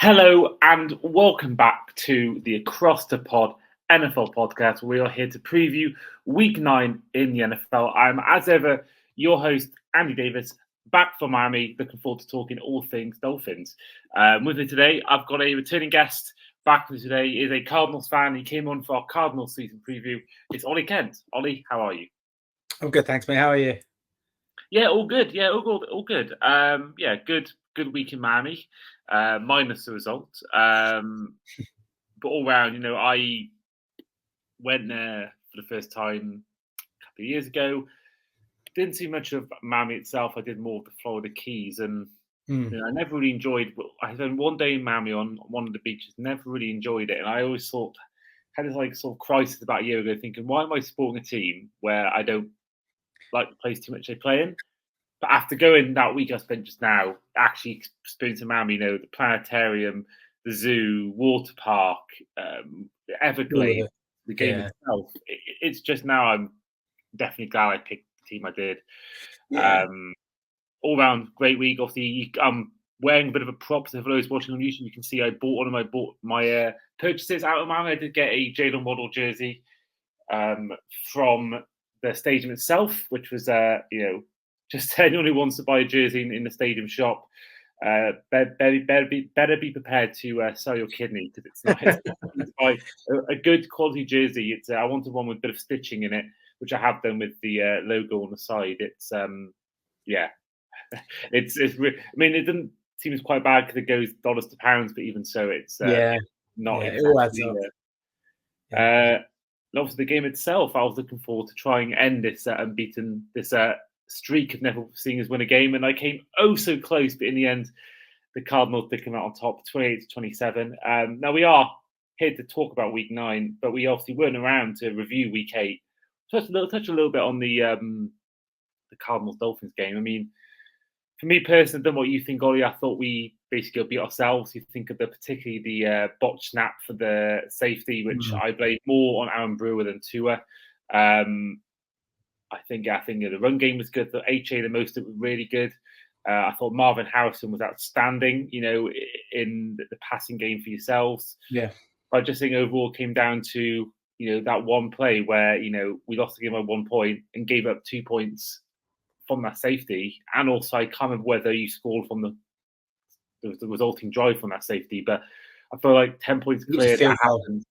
Hello and welcome back to the Across the Pod NFL podcast. We are here to preview Week 9 in the NFL. I'm, as ever, your host, Andy Davis, back from Miami, looking forward to talking all things Dolphins. With me today, I've got a returning guest back with me today. He is a Cardinals fan. He came on for our Cardinals season preview. It's Ollie Kent. Ollie, how are you? I'm good, thanks, mate. How are you? Yeah, all good. Yeah, all good. Good week in Miami, minus the result. But all round, I went there for the first time a couple of years ago. Didn't see much of Miami itself. I did more of the Florida Keys, and I never really enjoyed. I spent one day in Miami on one of the beaches. Never really enjoyed it, and I always had this sort of crisis about a year ago, thinking, why am I supporting a team where I don't like the place too much they play in? But after going that week I spent just now, actually experiencing Miami, the planetarium, the zoo, water park, the Everglades, the game itself. It's just now I'm definitely glad I picked the team I did. Yeah. All round great week. Obviously, I'm wearing a bit of a prop. So for those watching on YouTube, you can see I bought my purchases out of Miami. I did get a Jalen Waddle jersey from the stadium itself, which was just anyone who wants to buy a jersey in the stadium shop, better be prepared to sell your kidney, because it's nice to buy a good quality jersey. I wanted one with a bit of stitching in it, which I have done with the logo on the side. It's it doesn't seem as quite bad because it goes dollars to pounds, but even so, it's not exactly. Obviously, the game itself, I was looking forward to trying to end this unbeaten streak of never seeing us win a game, and I came so close, but in the end, the Cardinals did come out on top, 28-27. Now we are here to talk about Week 9, but we obviously weren't around to review Week 8. Touch a little bit on the Cardinals Dolphins game. I mean, for me personally, I don't know what you think, Ollie. I thought we basically beat ourselves. You think of particularly the botch snap for the safety, which I blame more on Aaron Brewer than Tua. I think the run game was good. The HA, the most of it was really good. I thought Marvin Harrison was outstanding, in the passing game for yourselves. Yeah. I just think overall it came down to, that one play where, we lost the game by 1 point and gave up 2 points from that safety. And also, I can't remember whether you scored from the resulting drive from that safety, but I feel like 10 points clear, that happened.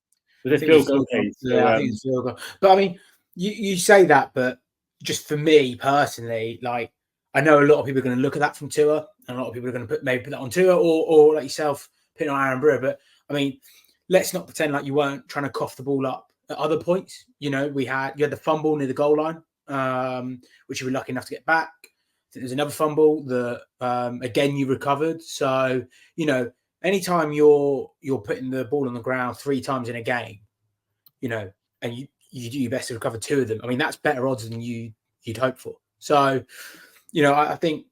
Was it field goal? Okay, yeah, I think it's field goal. But I mean, you say that, but just for me personally, like, I know a lot of people are going to look at that from Tua, and a lot of people are going to put that on Tua, or like yourself, putting on Aaron Brewer. But I mean, let's not pretend like you weren't trying to cough the ball up at other points. You had the fumble near the goal line, which you were lucky enough to get back. There's another fumble that again you recovered. So anytime you're putting the ball on the ground 3 times in a game, and you do your best to recover 2 of them. I mean, that's better odds than you'd hope for. So, I think,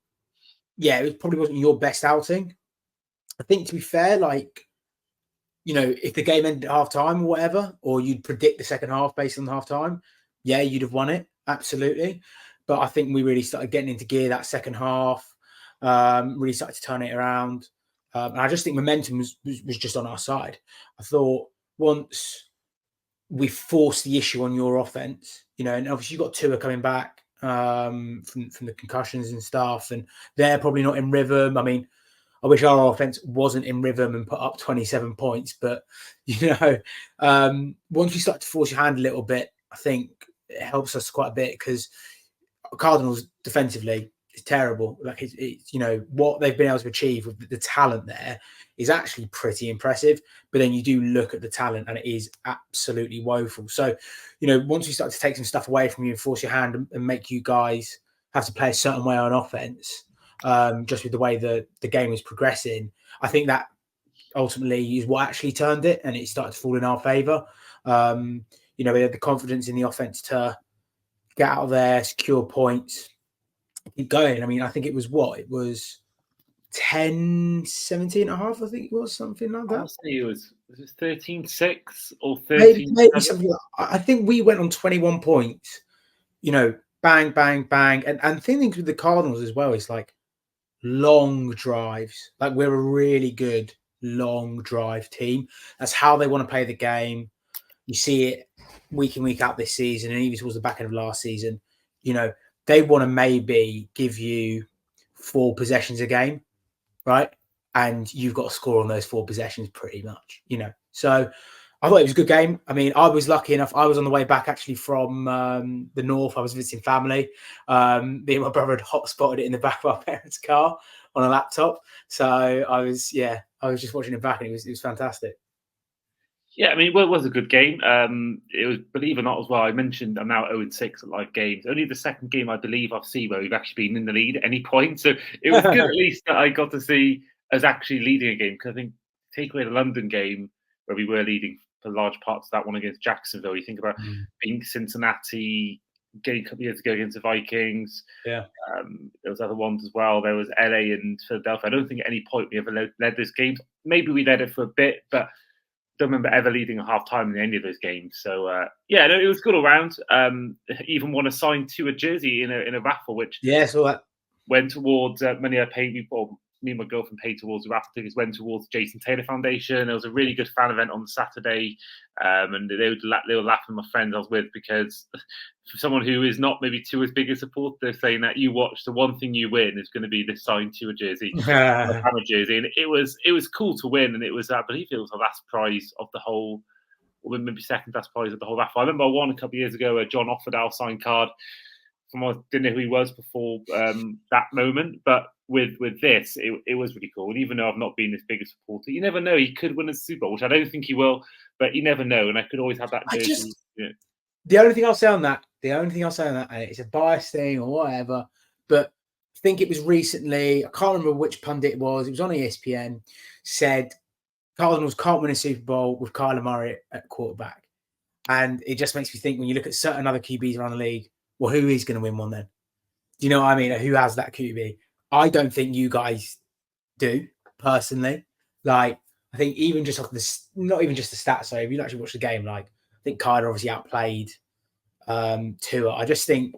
it probably wasn't your best outing. I think, to be fair, if the game ended at half time or whatever, or you'd predict the second half based on half time, you'd have won it. Absolutely. But I think we really started getting into gear that second half, really started to turn it around. And I just think momentum was just on our side. I thought once we forced the issue on your offense, and obviously you've got Tua coming back from the concussions and stuff, and they're probably not in rhythm. I mean, I wish our offense wasn't in rhythm and put up 27 points, but once we start to force your hand a little bit, I think it helps us quite a bit, because Cardinals defensively is terrible. Like it's what they've been able to achieve with the talent there is actually pretty impressive. But then you do look at the talent and it is absolutely woeful. So, once we start to take some stuff away from you and force your hand and make you guys have to play a certain way on offense, just with the way the game is progressing, I think that ultimately is what actually turned it, and it started to fall in our favor. We had the confidence in the offense to get out of there, secure points, keep going. I mean, I think it was 10-17 and a half, I think it was, something like that. I say it was 13-6 or 13. Maybe something like that. I think we went on 21 points, bang, bang, bang. And things with the Cardinals as well is like long drives. Like, we're a really good long drive team. That's how they want to play the game. You see it week in, week out this season, and even towards the back end of last season. They want to maybe give you 4 possessions a game, right? And you've got to score on those 4 possessions pretty much, So I thought it was a good game. I mean, I was lucky enough. I was on the way back actually from the north. I was visiting family. Me and my brother had hotspotted it in the back of our parents' car on a laptop. So I was just watching it back, and it was fantastic. Yeah, I mean, it was a good game. It was, believe it or not, as well. I mentioned I'm now 0-6 at live games. Only the second game I believe I've seen where we've actually been in the lead at any point. So it was good at least that I got to see us actually leading a game. Because I think take away the London game where we were leading for large parts of that one against Jacksonville. You think about being Cincinnati, getting a couple of years ago against the Vikings. Yeah. There was other ones as well. There was LA and Philadelphia. I don't think at any point we ever led this game. Maybe we led it for a bit, but don't remember ever leading a half time in any of those games. So it was good all round. Even won a signed Tua jersey in a raffle, which saw that. Went towards money I paid. Me and my girlfriend paid towards the raffle tickets. Went towards Jason Taylor Foundation. There was a really good fan event on Saturday, and they were laughing. My friends I was with, because for someone who is not maybe Tua's biggest supporter, they're saying that you watch, the one thing you win is going to be this signed Tua jersey, a jersey, and it was cool to win. And it was, I believe, it was the last prize of the whole, or maybe second last prize of the whole raffle. I remember I won a couple of years ago a John Offerdale signed card. I didn't know who he was before that moment, but with this, it was really cool. And even though I've not been this big a supporter, you never know. He could win a Super Bowl, which I don't think he will, but you never know. And I could always have that jersey. The only thing I'll say on that, and it's a bias thing or whatever, but I think it was recently, I can't remember which pundit it was on ESPN, said Cardinals can't win a Super Bowl with Kyler Murray at quarterback. And it just makes me think, when you look at certain other QBs around the league, well, who is going to win one then? Do you know what I mean? Who has that QB? I don't think you guys do, personally. Like, I think even just off not even just the stats, so if you actually watch the game, like, I think Kyler obviously outplayed Tua. I just think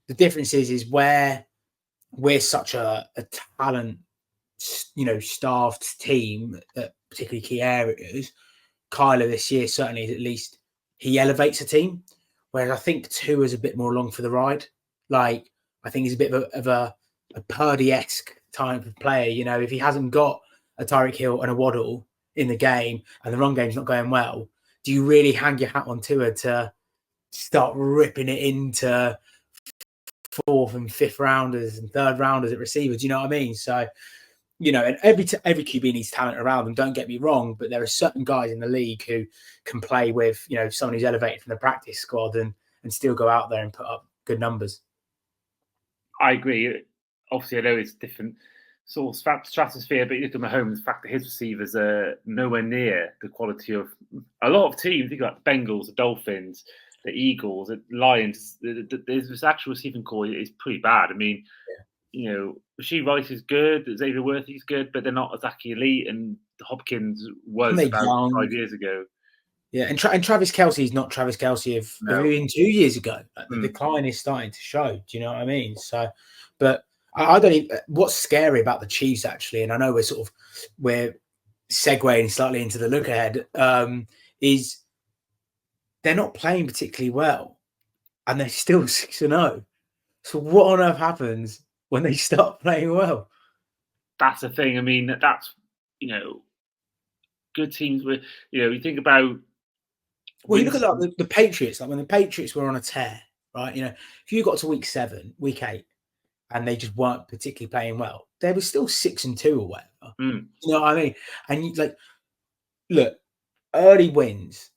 the difference is where we're such a talent, staffed team at particularly key areas. Kyler this year certainly, at least, he elevates a team. Whereas I think Tua is a bit more along for the ride. Like, I think he's a bit of a Purdy-esque type of player. If he hasn't got a Tyreek Hill and a Waddle in the game and the run game's not going well, do you really hang your hat on Tua to start ripping it into 4th and 5th rounders and 3rd rounders at receivers? Do you know what I mean? So, and every QB needs talent around them, don't get me wrong, but there are certain guys in the league who can play with, someone who's elevated from the practice squad and still go out there and put up good numbers. I agree. Obviously, I know it's different sort of stratosphere, but you look at Mahomes, the fact that his receivers are nowhere near the quality of a lot of teams. Think about the Bengals, the Dolphins, the Eagles, the Lions. This actual receiving core is pretty bad. I mean, Rasheed Rice is good, Xavier Worthy's good, but they're not exactly elite. And Hopkins was about 5 years ago. Yeah, and Travis Kelce is not Travis Kelce of even 2 years ago. The decline is starting to show. Do you know what I mean? So, but I don't even. What's scary about the Chiefs, actually, and I know we're segueing slightly into the look ahead, is they're not playing particularly well, and they're still 6-0. So what on earth happens when they start playing well? That's the thing. I mean, that's good teams with you think about. Well, you look at the Patriots. Like when the Patriots were on a tear, right? If you got to week 7, week 8, and they just weren't particularly playing well, they were still 6-2 or whatever. You know what I mean? And look, early wins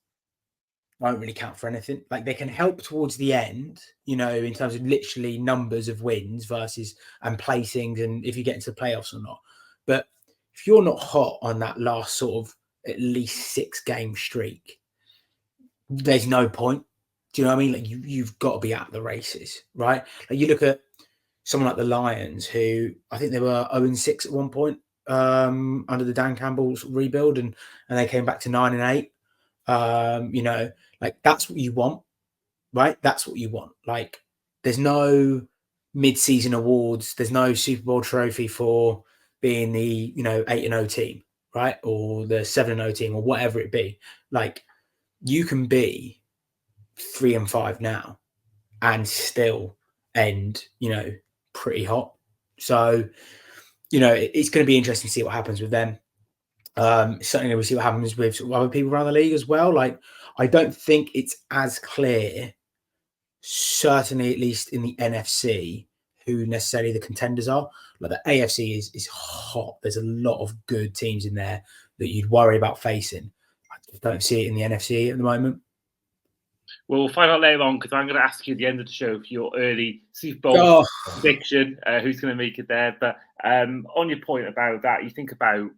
don't really count for anything. Like, they can help towards the end, in terms of literally numbers of wins versus and placings, and if you get into the playoffs or not. But if you're not hot on that last sort of at least 6-game streak, there's no point. Do you know what I mean? Like, you've got to be at the races, right? Like, you look at someone like the Lions, who I think they were 0-6 at one point under the Dan Campbell's rebuild, and they came back to 9-8. Like, that's what you want, right? That's what you want. Like, there's no mid-season awards. There's no Super Bowl trophy for being the 8-0 team. right, or the 7-0 team, or whatever it be. Like, you can be 3-5 now and still end, pretty hot. So, it's going to be interesting to see what happens with them. Certainly, we'll see what happens with sort of other people around the league as well. Like, I don't think it's as clear, certainly at least in the NFC, who necessarily the contenders are. Like, the AFC is hot. There's a lot of good teams in there that you'd worry about facing. I just don't see it in the NFC at the moment. Well, we'll find out later on, because I'm going to ask you at the end of the show for your early Super Bowl prediction, who's going to make it there. But on your point about that, you think about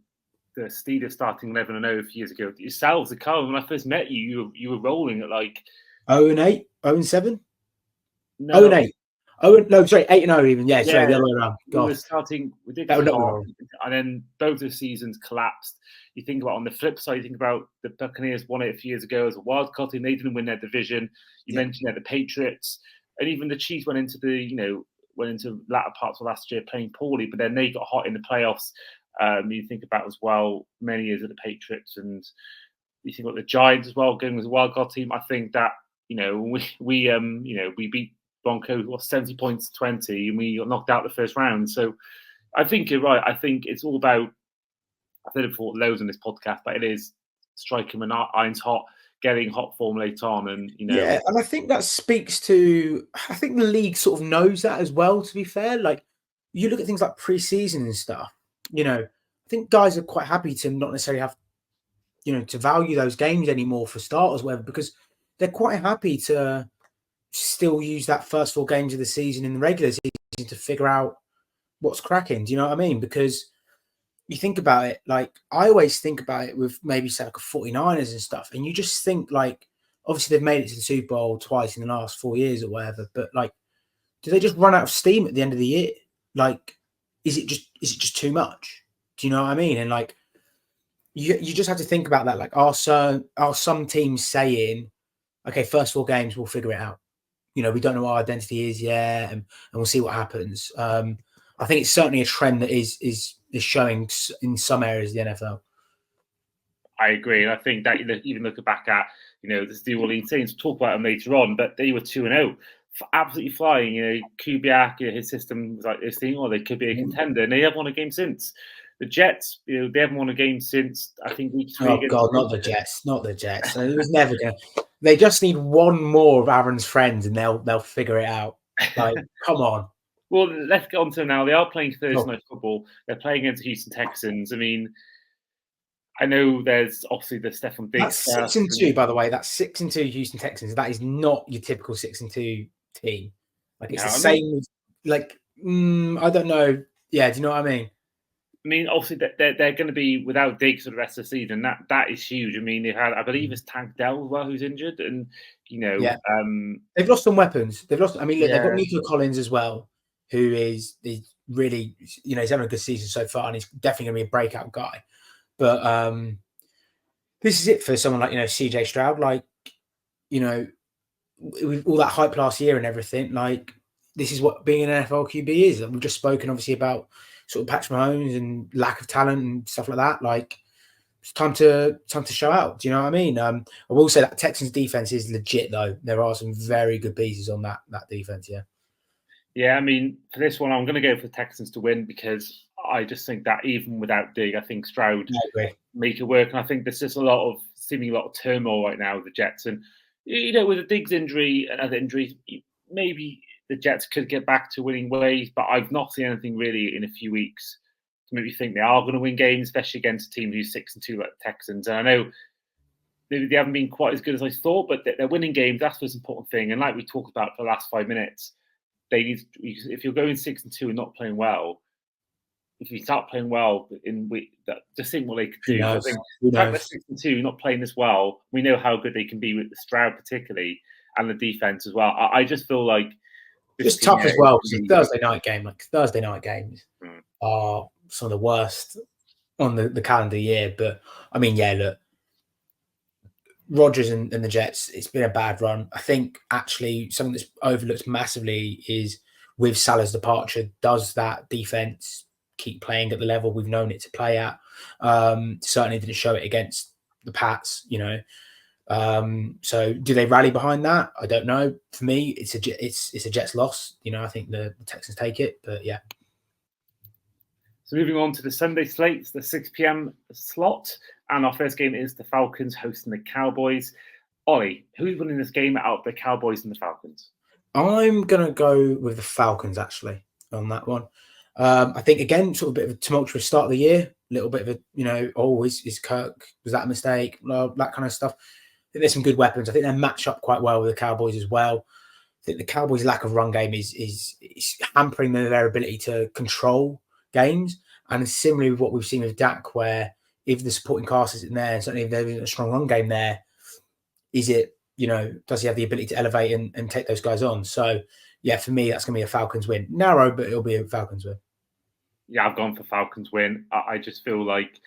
the Steelers starting 11-0 a few years ago. Yourselves, the Cardinals, when I first met you, you were rolling at like 0-8, 0-7, no, 0-8. No, sorry, 8-0 even. Yeah, sorry, the other way around. We did get hot, and then both the seasons collapsed. You think about on the flip side, you think about the Buccaneers won it a few years ago as a wild card team. They didn't win their division. You mentioned that the Patriots, and even the Chiefs went into latter parts of last year playing poorly, but then they got hot in the playoffs. You think about as well many years of the Patriots, and you think about the Giants as well going as a wild card team. I think that we beat Broncos 70 points to 20, and we got knocked out the first round. So I think you're right. I think it's all about, I've said it before loads on this podcast, but it is striking when iron's hot, getting hot form late on. And yeah, and I think that speaks to, I think the league sort of knows that as well, to be fair. Like, you look at things like preseason and stuff, I think guys are quite happy to not necessarily have, to value those games anymore for starters, whatever, because they're quite happy to still use that first 4 games of the season in the regular season to figure out what's cracking. Do you know what I mean? Because you think about it, like, I always think about it with maybe say like a 49ers and stuff, and you just think, like, obviously they've made it to the Super Bowl twice in the last 4 years or whatever, but like, do they just run out of steam at the end of the year? Like, is it just too much? Do you know what I mean? And like, you just have to think about that. Like, are some teams saying, okay, first 4 games, we'll figure it out. We don't know what our identity is yet, and we'll see what happens. I think it's certainly a trend that is showing in some areas of the NFL. I agree. And I think that even looking back at, the New Orleans Saints, we'll talk about them later on, but they were 2-0, absolutely flying. Kubiak, his system was like this thing, or they could be a contender, and they haven't won a game since. The Jets, they haven't won a game since, I think, week 3. Oh, God, not the Jets. It was never going to. They just need one more of Aaron's friends, and they'll figure it out. Like, come on. Well, let's get on to them now. They are playing Thursday night football. They're playing against the Houston Texans. I mean, I know there's obviously the Stefan Diggs. That's 6-2, by the way. That's 6-2 Houston Texans. That is not your typical 6-2 team. Like, it's the same. Like, I don't know. Yeah, do you know what I mean? I mean, obviously they're going to be without Diggs for the rest of the season. That is huge. I mean, they've had, I believe it's Tank Dell as well who's injured, and they've lost some weapons. They've lost. I mean, look, they've got Nico Collins as well, who is really, he's having a good season so far, and he's definitely going to be a breakout guy. But this is it for someone like CJ Stroud. Like, with all that hype last year and everything, like, this is what being an NFL QB is. We've just spoken obviously about sort of Patrick Mahomes and lack of talent and stuff like that. Like, it's time to show out. Do you know what I mean? I will say that Texans defense is legit, though. There are some very good pieces on that defense. Yeah. Yeah, I mean, for this one, I'm going to go for the Texans to win, because I just think that even without Dig, I think Stroud make it work. And I think there's just seemingly a lot of turmoil right now with the Jets. And, with the Diggs injury and other injuries, maybe the Jets could get back to winning ways, but I've not seen anything really in a few weeks to make me think they are going to win games, especially against a team who's 6-2 like the Texans. And I know they haven't been quite as good as I thought, but they're winning games. That's the most important thing. And like we talked about for the last 5 minutes, if you're going 6-2 and not playing well, if you start playing well just think what they could do. I think the fact they're 6-2, not playing this well, we know how good they can be with the Stroud particularly, and the defense as well. I just feel like it's tough as well, because Thursday night games are some of the worst on the calendar year. But I mean, yeah, look, Rodgers and the Jets, it's been a bad run. I think actually something that's overlooked massively is with Salah's departure, does that defense keep playing at the level we've known it to play at. Certainly didn't show it against the Pats, you know. So do they rally behind that? I don't know. For me, it's a Jets loss. You know, I think the Texans take it, but yeah. So moving on to the Sunday slate, the 6 p.m. slot, and our first game is the Falcons hosting the Cowboys. Ollie, who's winning this game out of the Cowboys and the Falcons? I'm gonna go with the Falcons actually on that one. I think again, sort of a bit of a tumultuous start of the year, a little bit of a, you know, is Kirk, was that a mistake? That kind of stuff. I think there's some good weapons. I think they match up quite well with the Cowboys as well. I think the Cowboys' lack of run game is hampering their ability to control games. And similarly with what we've seen with Dak, where if the supporting cast isn't there, and certainly if there isn't a strong run game there, is it, you know, does he have the ability to elevate and take those guys on? So, yeah, for me, that's going to be a Falcons win. Narrow, but it'll be a Falcons win. Yeah, I've gone for Falcons win. I just feel like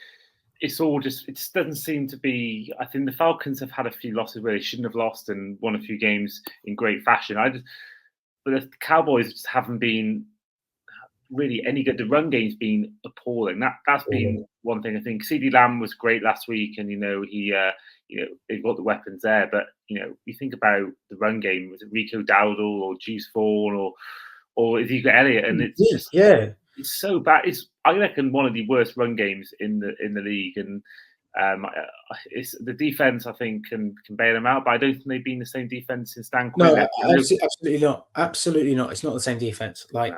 it just doesn't seem to be. I think the Falcons have had a few losses where they shouldn't have lost and won a few games in great fashion. But the Cowboys just haven't been really any good. The run game's been appalling. That's been one thing. I think CeeDee Lamb was great last week, and they've got the weapons there. But you think about the run game. Was it Rico Dowdle or Juice Vaughn or Ezekiel Elliott? And it's just it's so bad. It's, I reckon, one of the worst run games in the league. And it's the defense, I think, can bail them out. But I don't think they've been the same defense since Dan Quinn. No, absolutely not. Absolutely not. It's not the same defense. Like,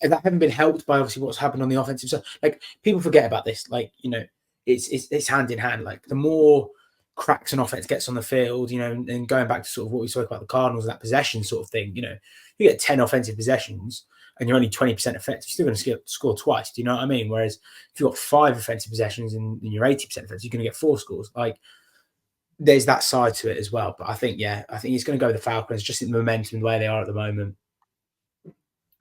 that haven't been helped by obviously what's happened on the offensive side. Like, people forget about this. Like, it's hand in hand. Like, the more cracks an offense gets on the field, and going back to sort of what we spoke about the Cardinals, that possession sort of thing, you get 10 offensive possessions and you're only 20% effective, you're still going to score twice. Do you know what I mean? Whereas if you've got 5 offensive possessions and you're 80% effective, you're going to get 4 scores. Like, there's that side to it as well. But I think he's going to go with the Falcons, just in the momentum the way they are at the moment.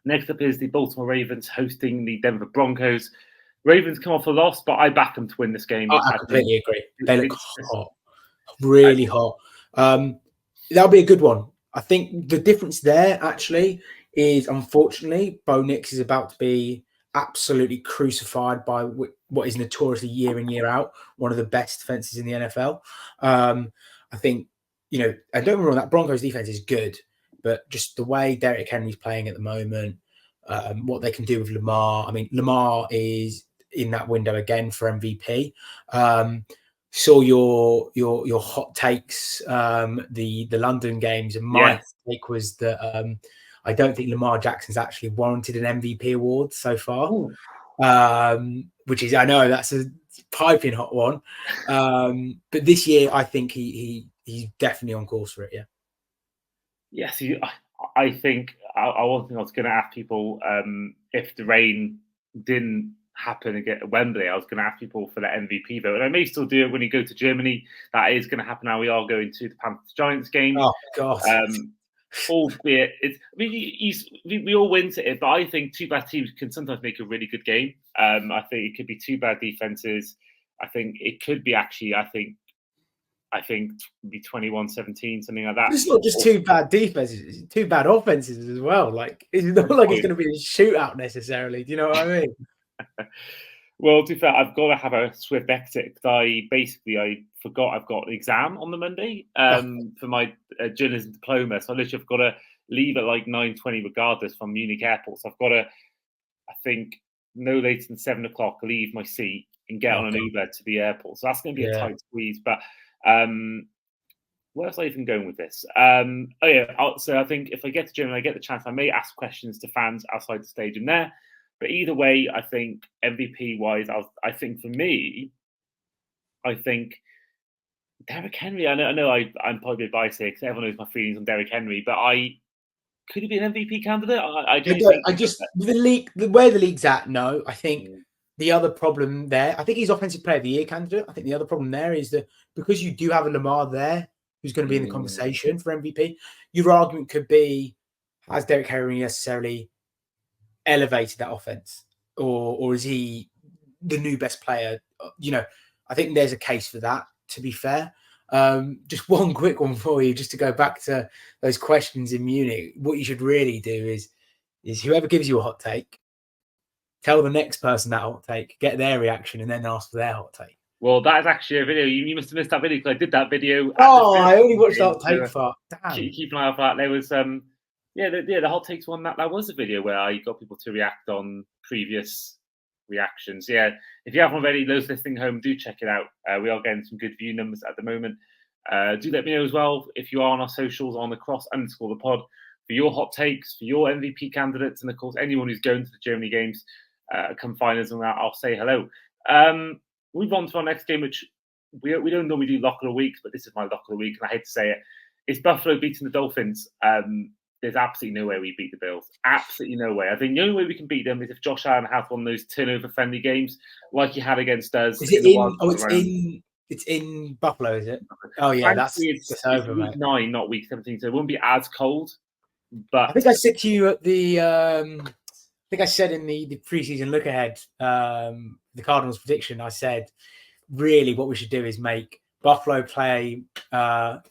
Next up is the Baltimore Ravens hosting the Denver Broncos. Ravens come off a loss, but I back them to win this game. I completely agree. They look hot, really hot. That'll be a good one. I think the difference there actually is, unfortunately, Bo Nix is about to be absolutely crucified by what is notoriously year in, year out one of the best defenses in the NFL. I think, and don't get me wrong, that Broncos defense is good, but just the way Derrick Henry's playing at the moment, what they can do with Lamar. I mean, Lamar is in that window again for MVP. Saw your hot takes, the London games, and my take was that I don't think Lamar Jackson's actually warranted an MVP award so far, which is, I know that's a piping hot one, but this year I think he's definitely on course for it. Yeah. Yes, I think one thing I was going to ask people, if the rain didn't happen again at Wembley, I was going to ask people for the MVP vote, and I may still do it when you go to Germany. That is going to happen now. We are going to the Panthers Giants game. Oh God! Albeit, we all win to it, but I think two bad teams can sometimes make a really good game. I think it could be 2 bad defenses. I think it could be actually. I think be 21-17, something like that. It's not just 2 bad defenses; it's 2 bad offenses as well. Like, it's not like it's going to be a shootout necessarily. Do you know what I mean? Well, to be fair, I've got to have a swift exit because I forgot I've got an exam on the Monday for my journalism diploma. So I literally have got to leave at like 9:20 regardless from Munich Airport. So I've got to, I think, no later than 7 o'clock, leave my seat and get on an Uber to the airport. So that's going to be a tight squeeze. But where else am I even going with this? So I think if I get to Germany, I get the chance, I may ask questions to fans outside the stadium there. But either way, I think MVP-wise, I think for me, I think Derrick Henry. I know I'm probably biased here because everyone knows my feelings on Derrick Henry, but could he be an MVP candidate? The way the league's at, no. I think the other problem there, I think he's Offensive Player of the Year candidate. I think the other problem there is that because you do have a Lamar there who's going to be in the conversation for MVP, your argument could be, has Derrick Henry necessarily elevated that offense, or is he the new best player? I think there's a case for that, to be fair. Just one quick one for you, just to go back to those questions in Munich. What you should really do is whoever gives you a hot take, tell the next person that hot take, get their reaction, and then ask for their hot take. Well, that is actually a video. You must have missed that video because I did that video. Oh, I only watched the hot take part. Damn. Keep an eye out for that. There was the hot takes one. That was a video where I got people to react on previous reactions. Yeah, if you haven't already, those listening home, do check it out. We are getting some good view numbers at the moment. Do let me know as well if you are on our socials on the _the pod for your hot takes, for your MVP candidates, and of course anyone who's going to the Germany games. Come find us and I'll say hello. Move on to our next game, which we don't normally do lock of the week, but this is my lock of the week, and I hate to say it. It's Buffalo beating the Dolphins. There's absolutely no way we beat the Bills. Absolutely no way. I think the only way we can beat them is if Josh Allen has one of those turnover-friendly games like he had against us. Is it in? It's in Buffalo, is it? Oh yeah, it's over, week 9, not week 17, so it won't be as cold. But I think I said to you at the. I think I said in the preseason look ahead, the Cardinals prediction. I said, really, what we should do is make Buffalo play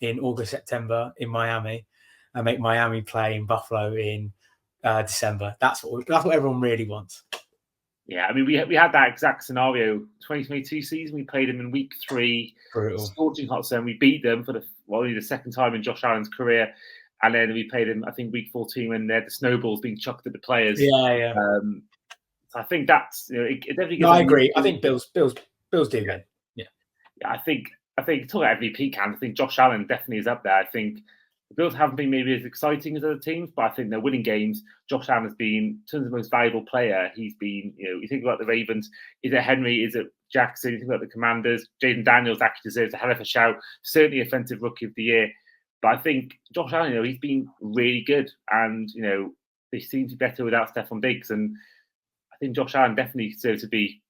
in August, September in Miami, and make Miami play in Buffalo in December. That's what everyone really wants. Yeah, I mean, we had that exact scenario 2022 season. We played them in week 3, scorching hot sun. We beat them for only the second time in Josh Allen's career. And then we played them, I think, week 14 when they had the snowballs being chucked at the players. Yeah. So I think that's it definitely. No, I agree. I think Bills do good. Yeah. I think talking about MVP can. I think Josh Allen definitely is up there. I think the Bills haven't been maybe as exciting as other teams, but I think they're winning games. Josh Allen has been, in terms of the most valuable player, he's been. You think about the Ravens. Is it Henry? Is it Jackson? You think about the Commanders. Jaden Daniels actually deserves a hell of a shout. Certainly offensive rookie of the year. But I think Josh Allen, he's been really good, and they seem to be better without Stephon Diggs. And I think Josh Allen definitely deserves to be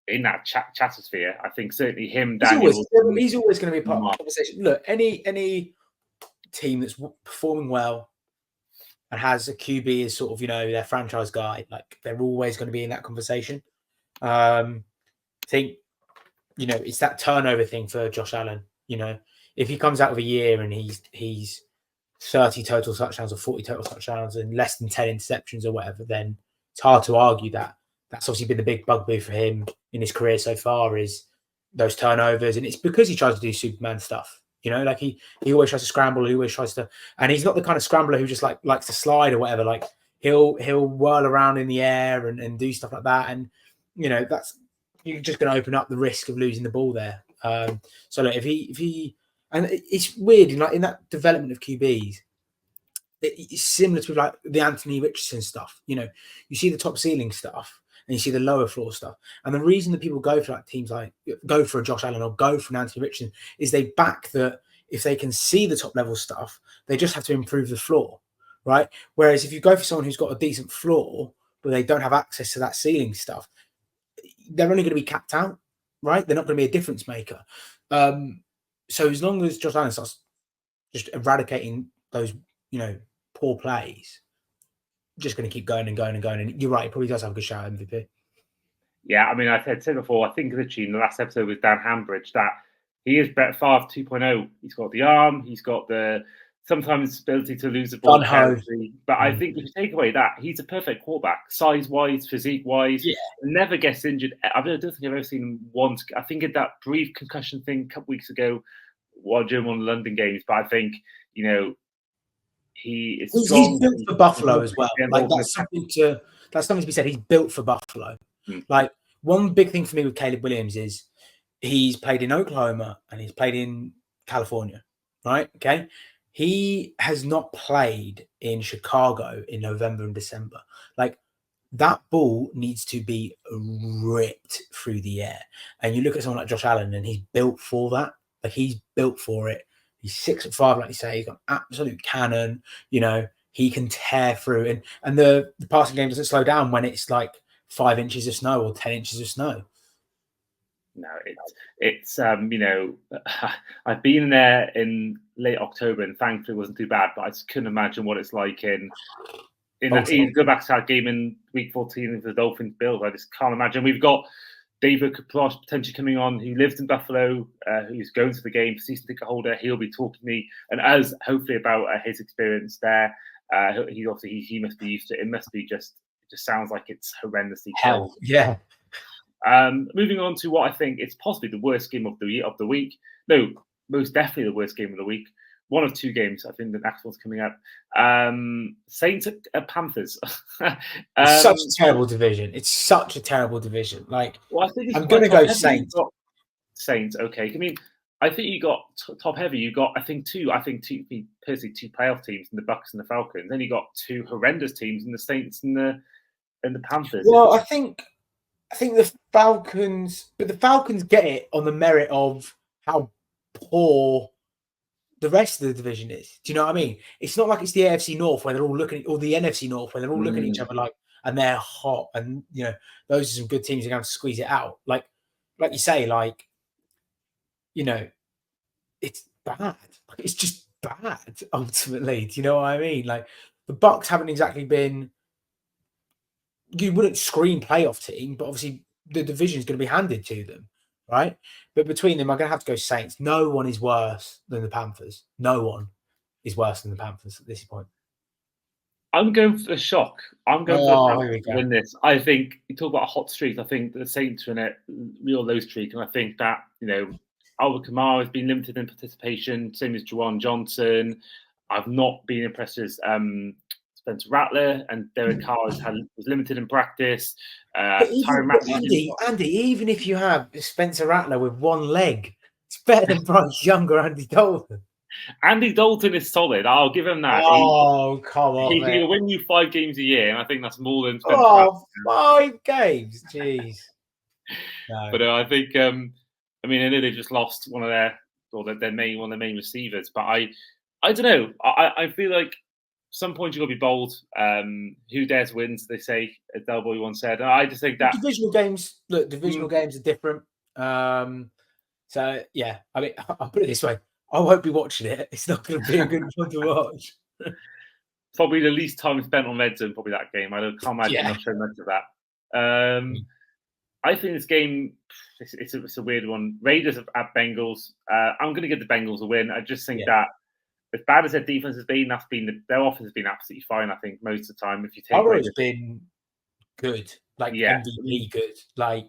in that chatosphere. I think certainly him, Daniels. He's always going to be part of the conversation. Look, any team that's performing well and has a QB as sort of their franchise guy, like they're always going to be in that conversation. I think it's that turnover thing for Josh Allen. If he comes out of a year and he's 30 total touchdowns or 40 total touchdowns and less than 10 interceptions or whatever, then it's hard to argue that. That's obviously been the big bugbear for him in his career so far is those turnovers. And it's because he tries to do Superman stuff. Like he always tries to scramble, he always tries to, and he's not the kind of scrambler who just likes to slide or whatever. Like he'll whirl around in the air and do stuff like that. And that's, you're just going to open up the risk of losing the ball there. So look, if he and it's weird, in that development of QBs, it's similar to like the Anthony Richardson stuff. You see the top ceiling stuff and you see the lower floor stuff. And the reason that people go for like teams like go for a Josh Allen or go for an Anthony Richardson is they back that if they can see the top level stuff, they just have to improve the floor, right? Whereas if you go for someone who's got a decent floor, but they don't have access to that ceiling stuff, they're only going to be capped out, right? They're not going to be a difference maker. So as long as Josh Allen starts just eradicating those, poor plays, just going to keep going and going and going. And you're right, he probably does have a good shout at MVP. Yeah, I mean, I said before, I think literally in the last episode with Dan Hambridge that he is Brett Favre 2.0. He's got the arm, he's got the sometimes ability to lose the ball. But I think if you take away that, he's a perfect quarterback, size-wise, physique-wise, never gets injured. I don't think I've ever seen him once. I think at that brief concussion thing a couple weeks ago during one of the London games, but I think, he is strong. He's built for Buffalo as well. Like that's something to be said. He's built for Buffalo. Like one big thing for me with Caleb Williams is he's played in Oklahoma and he's played in California, right? Okay. He has not played in Chicago in November and December. Like that ball needs to be ripped through the air. And you look at someone like Josh Allen and he's built for that. Like he's built for it. He's 6'5", like you say. He's got an absolute cannon. He can tear through. And the passing game doesn't slow down when it's like 5 inches of snow or 10 inches of snow. No, it's I've been there in late October and thankfully it wasn't too bad, but I just couldn't imagine what it's like in go back to that game in week 14 of the Dolphins Bills. I just can't imagine. We've got David Kapros potentially coming on, who lives in Buffalo, who's going to the game, season ticket holder. He'll be talking to me and us hopefully about his experience there. He must be used to it. It must be just just sounds like it's horrendously Hell, close. yeah. Moving on to what I think is possibly the worst game of the week. No, most definitely the worst game of the week. One of two games. I think the next one's coming up. Saints at Panthers. It's such a terrible division. It's such a terrible division. Like, well, I think I'm going to go Saints. Saints, okay. I mean, I think you got top heavy. You got, I think two personally, two playoff teams in the Bucks and the Falcons. Then you got two horrendous teams in the Saints and the Panthers. Well, I think the Falcons, but the Falcons get it on the merit of how poor the rest of the division is. Do you know what I mean? It's not like it's the AFC North where they're all looking, or the NFC North where they're all looking at each other like, and they're hot, and you know those are some good teams are going to squeeze it out. Like you say, like, you know, it's bad. Like, it's just bad ultimately. Do you know what I mean? Like the Bucks haven't exactly been. You wouldn't scream playoff team, but obviously the division is going to be handed to them, right? But between them, I'm going to have to go Saints. No one is worse than the Panthers. No one is worse than the Panthers at this point. I'm going for the shock. I'm going for the Panthers to win this. I think you talk about a hot streak. I think the Saints are in a real low streak, and I think that Alvin Kamara has been limited in participation, same as Juwan Johnson. I've not been impressed with Spencer Rattler, and Derek Carr was limited in practice. Andy, even if you have Spencer Rattler with one leg, it's better than Bryce Young or Andy Dalton. Andy Dalton is solid. I'll give him that. Oh, come on, he can win you 5 games a year, and I think that's more than Spencer Rattler. 5 games? Jeez. No. But I think, I know they just lost one of their main receivers, but I don't know. I feel like some point you've got to be bold. Who dares wins, they say, as Del Boy once said. And I just think that divisional games are different. So yeah, I mean, I'll put it this way: I won't be watching it. It's not going to be a good one to watch. Probably the least time spent on red zone, probably that game. I can't imagine not showing much of that. I think this game, it's a weird one. Raiders at Bengals. I'm going to give the Bengals a win. I just think that as bad as their defense has been, their offense has been absolutely fine. I think most of the time, if you take, it's been good, like MVP good, like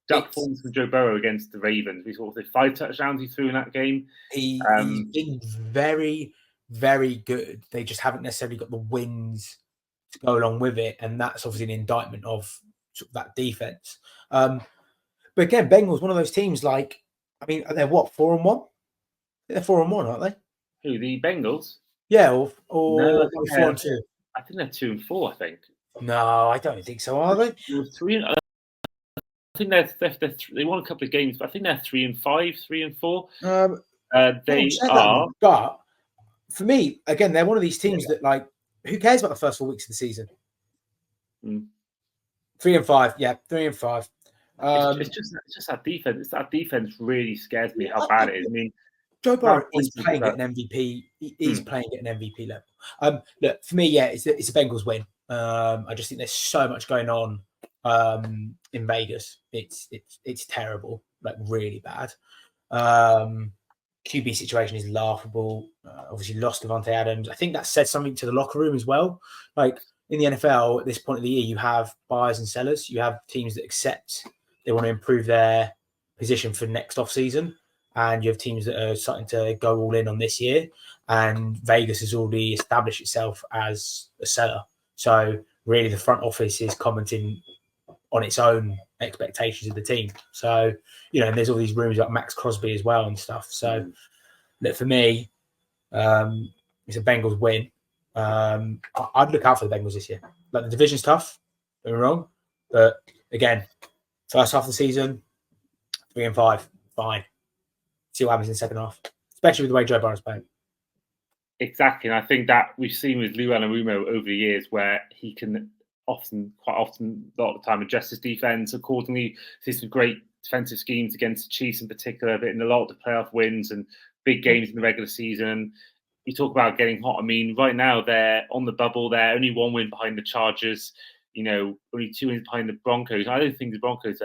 that performance from Joe Burrow against the Ravens. We saw the 5 touchdowns he threw in that game. He's been very, very good. They just haven't necessarily got the wins to go along with it, and that's obviously an indictment of that defense. But again, Bengals, one of those teams. Like, I mean, they're what, 4-1? They're 4-1, aren't they? Who, the Bengals? Yeah, or no, 4-2. I think they're 2-4. I think. No, I don't think so. Are they? 3. I think they won a couple of games, but I think they're 3-5, 3-4. They are. But for me, again, they're one of these teams that, like, who cares about the first 4 weeks of the season? 3-5, yeah, 3-5. It's just that defense. That defense really scares me how bad it is. I mean, Joe Burrow is playing at an MVP. He is playing at an MVP level. Look, for me, yeah, it's a Bengals win. I just think there's so much going on in Vegas. It's terrible, like really bad. QB situation is laughable. Obviously, lost Devontae Adams. I think that said something to the locker room as well. Like in the NFL at this point of the year, you have buyers and sellers. You have teams that accept they want to improve their position for next off season. And you have teams that are starting to go all in on this year. And Vegas has already established itself as a seller. So really the front office is commenting on its own expectations of the team. So, and there's all these rumors about Max Crosby as well and stuff. So look, for me, it's a Bengals win. I'd look out for the Bengals this year. Like, the division's tough, don't get me wrong. But again, first half of the season, 3-5, fine. See what happens in the second half, especially with the way Joe Burrow's playing. Exactly, and I think that we've seen with Lou Anarumo over the years where he can quite often, a lot of the time, adjust his defense accordingly. See some great defensive schemes against the Chiefs in particular, but in a lot of the playoff wins and big games in the regular season. You talk about getting hot. I mean, right now they're on the bubble. They're only 1 win behind the Chargers. Only 2 wins behind the Broncos. I don't think the Broncos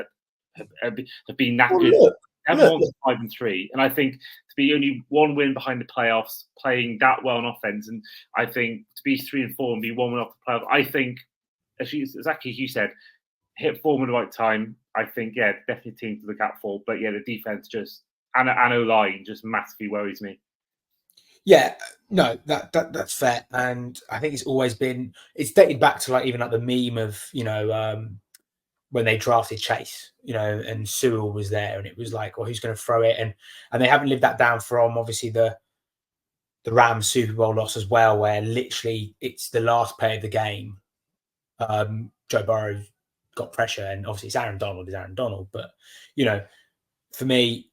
have been that good. Everyone's 5-3, and I think to be only 1 win behind the playoffs, playing that well on offense, and I think to be 3-4 and be 1 win off the playoffs, I think exactly as you said, hit form at the right time. I think, yeah, definitely a team to look out for. But yeah, the defense just and O-line just massively worries me. Yeah, no, that's fair, and I think it's dated back to like even like the meme of when they drafted Chase, and Sewell was there, and it was like, well, who's going to throw it, and they haven't lived that down from obviously the Rams Super Bowl loss as well, where literally it's the last play of the game. Joe Burrow got pressure, and obviously it's Aaron Donald, but for me,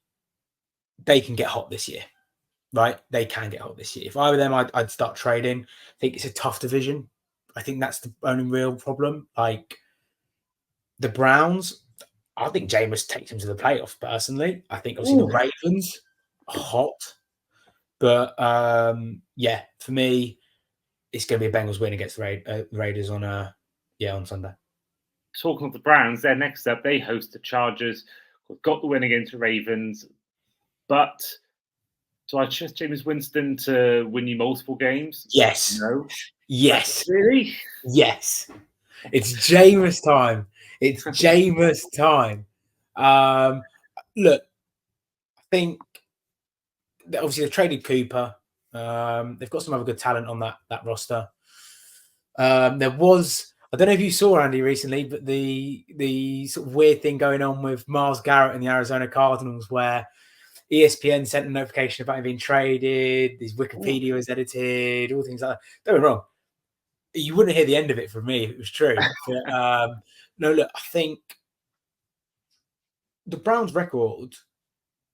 they can get hot this year. Right, they can get hot this year. If I were them, I'd start trading. I think it's a tough division. I think that's the only real problem. Like the Browns, I think Jameis takes them to the playoffs. Personally, I think obviously the Ravens are hot, but yeah, for me, it's going to be a Bengals win against the Raiders on Sunday. Talking of the Browns, they're next up. They host the Chargers. Got the win against the Ravens, but do I trust Jameis Winston to win you multiple games? Yes. No. Yes. Really? Yes. It's Jameis time. It's Jameis time. Look, I think obviously they've traded Cooper. They've got some other good talent on that roster. There was, I don't know if you saw Andy recently, but the sort of weird thing going on with Myles Garrett and the Arizona Cardinals, where ESPN sent a notification about him being traded. His Wikipedia was edited, all things like that. Don't get me wrong. You wouldn't hear the end of it from me if it was true. But, no, look, I think the Browns' record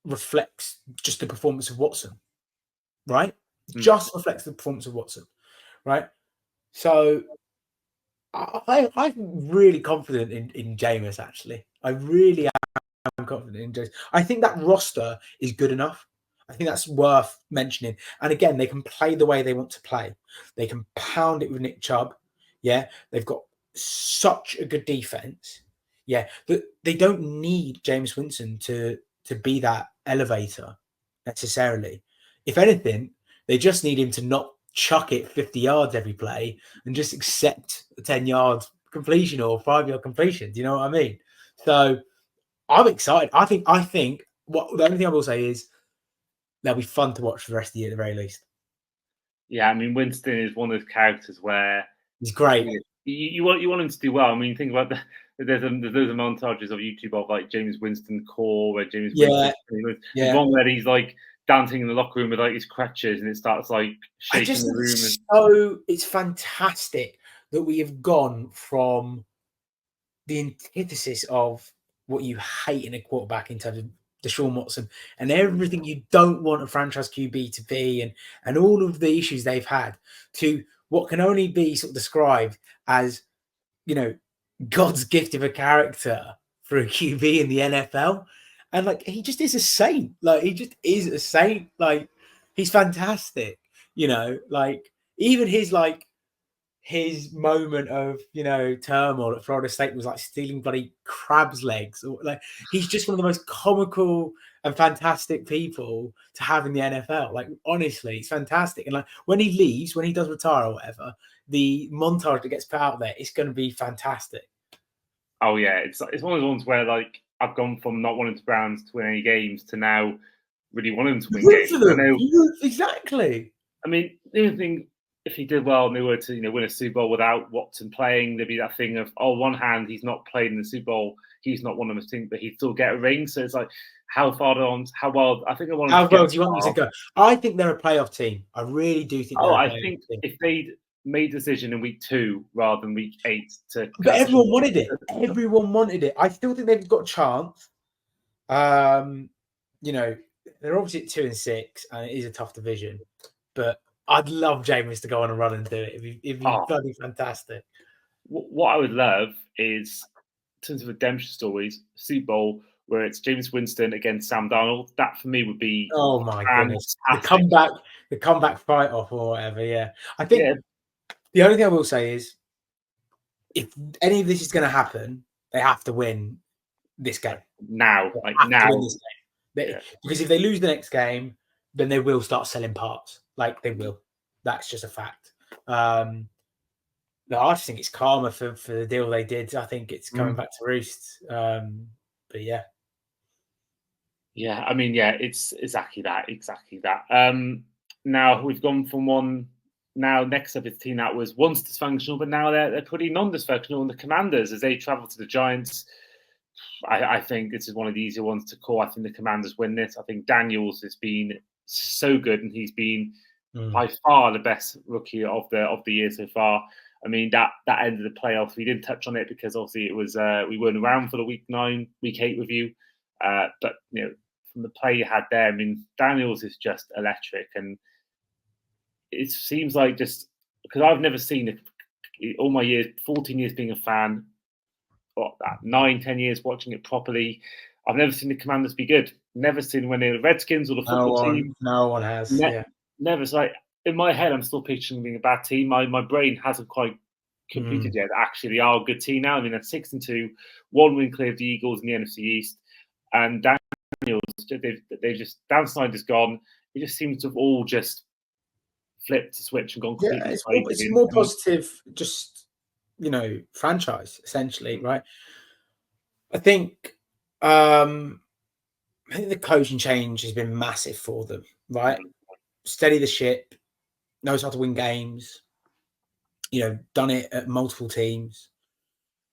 reflects just the performance of Watson, right? Just reflects the performance of Watson, right? So I'm really confident in Jameis, actually. I really am confident in Jameis. I think that roster is good enough. I think that's worth mentioning. And again, they can play the way they want to play. They can pound it with Nick Chubb. Yeah, they've got such a good defense. Yeah, that they don't need Jameis Winston to be that elevator necessarily. If anything, they just need him to not chuck it 50 yards every play and just accept a 10-yard completion or 5-yard completion. Do you know what I mean? So I'm excited. I think what the only thing I will say is they'll be fun to watch for the rest of the year at the very least. Yeah, I mean Winston is one of those characters where he's great. You want him to do well. I mean, think about there's those montages of YouTube of like James Winston core where James Winston. There's one where he's like dancing in the locker room with like his crutches and it starts like shaking the room. So it's fantastic that we have gone from the antithesis of what you hate in a quarterback in terms of Deshaun Watson and everything you don't want a franchise QB to be and all of the issues they've had to what can only be sort of described as, God's gift of a character for a QB in the NFL. And like, he just is a saint. Like, he just is a saint. Like, he's fantastic. Like even his moment of, turmoil at Florida State was like stealing bloody crab's legs. Or like he's just one of the most comical and fantastic people to have in the NFL. Like, honestly, it's fantastic. And like when he leaves, when he does retire or whatever, the montage that gets put out there, it's going to be fantastic. Oh yeah, it's one of those ones where like I've gone from not wanting the Browns to win any games to now really wanting to win games. I know, exactly. I mean, the only thing, if he did well and they were to win a Super Bowl without Watson playing, there'd be that thing of, on one hand, he's not played in the Super Bowl, he's not one of the team, but he'd still get a ring. So it's like, how far on? How well? I think I want. How well do you want them to go? I think they're a playoff team. I really do think. I think if they'd made a decision in week 2 rather than week 8 to. But everyone wanted it. Everyone wanted it. I still think they've got a chance. They're obviously at 2-6, and it is a tough division. But I'd love Jameis to go on and run and do it. It'd be bloody fantastic. What I would love is, in terms of redemption stories, Super Bowl where it's Jameis Winston against Sam Darnold. That for me would be. Oh my goodness! The comeback fight off or whatever. Yeah, I think the only thing I will say is, if any of this is going to happen, they have to win this game now. Because if they lose the next game, then they will start selling parts. Like, they will. That's just a fact. No, I just think it's karma for the deal they did. I think it's coming back to roost. But yeah. Yeah, I mean, yeah, it's exactly that. Now we've gone from one. Now next up is a team that was once dysfunctional, but now they're pretty non-dysfunctional. And the Commanders, as they travel to the Giants, I think this is one of the easier ones to call. I think the Commanders win this. I think Daniels has been so good, and he's been by far the best rookie of the year so far. I mean, that end of the playoffs, we didn't touch on it because obviously it was we weren't around for the week 8 review. But from the play you had there, I mean, Daniels is just electric, and it seems like just because I've never seen it all my years, 14 years being a fan, what, 9, 10 years watching it properly. I've never seen the Commanders be good. Never seen when they're the Redskins or the football team. No one has. Yeah. Never. It's like in my head, I'm still picturing being a bad team. My brain hasn't quite completed yet. Actually, they are a good team now. I mean, they're 6-2, 1 win clear of the Eagles in the NFC East, and Daniels, they just downside is gone. It just seems to have all just flipped the switch and gone completely. Yeah, it's more positive, just franchise essentially, right? I think the coaching change has been massive for them, right? Steady the ship, knows how to win games. Done it at multiple teams.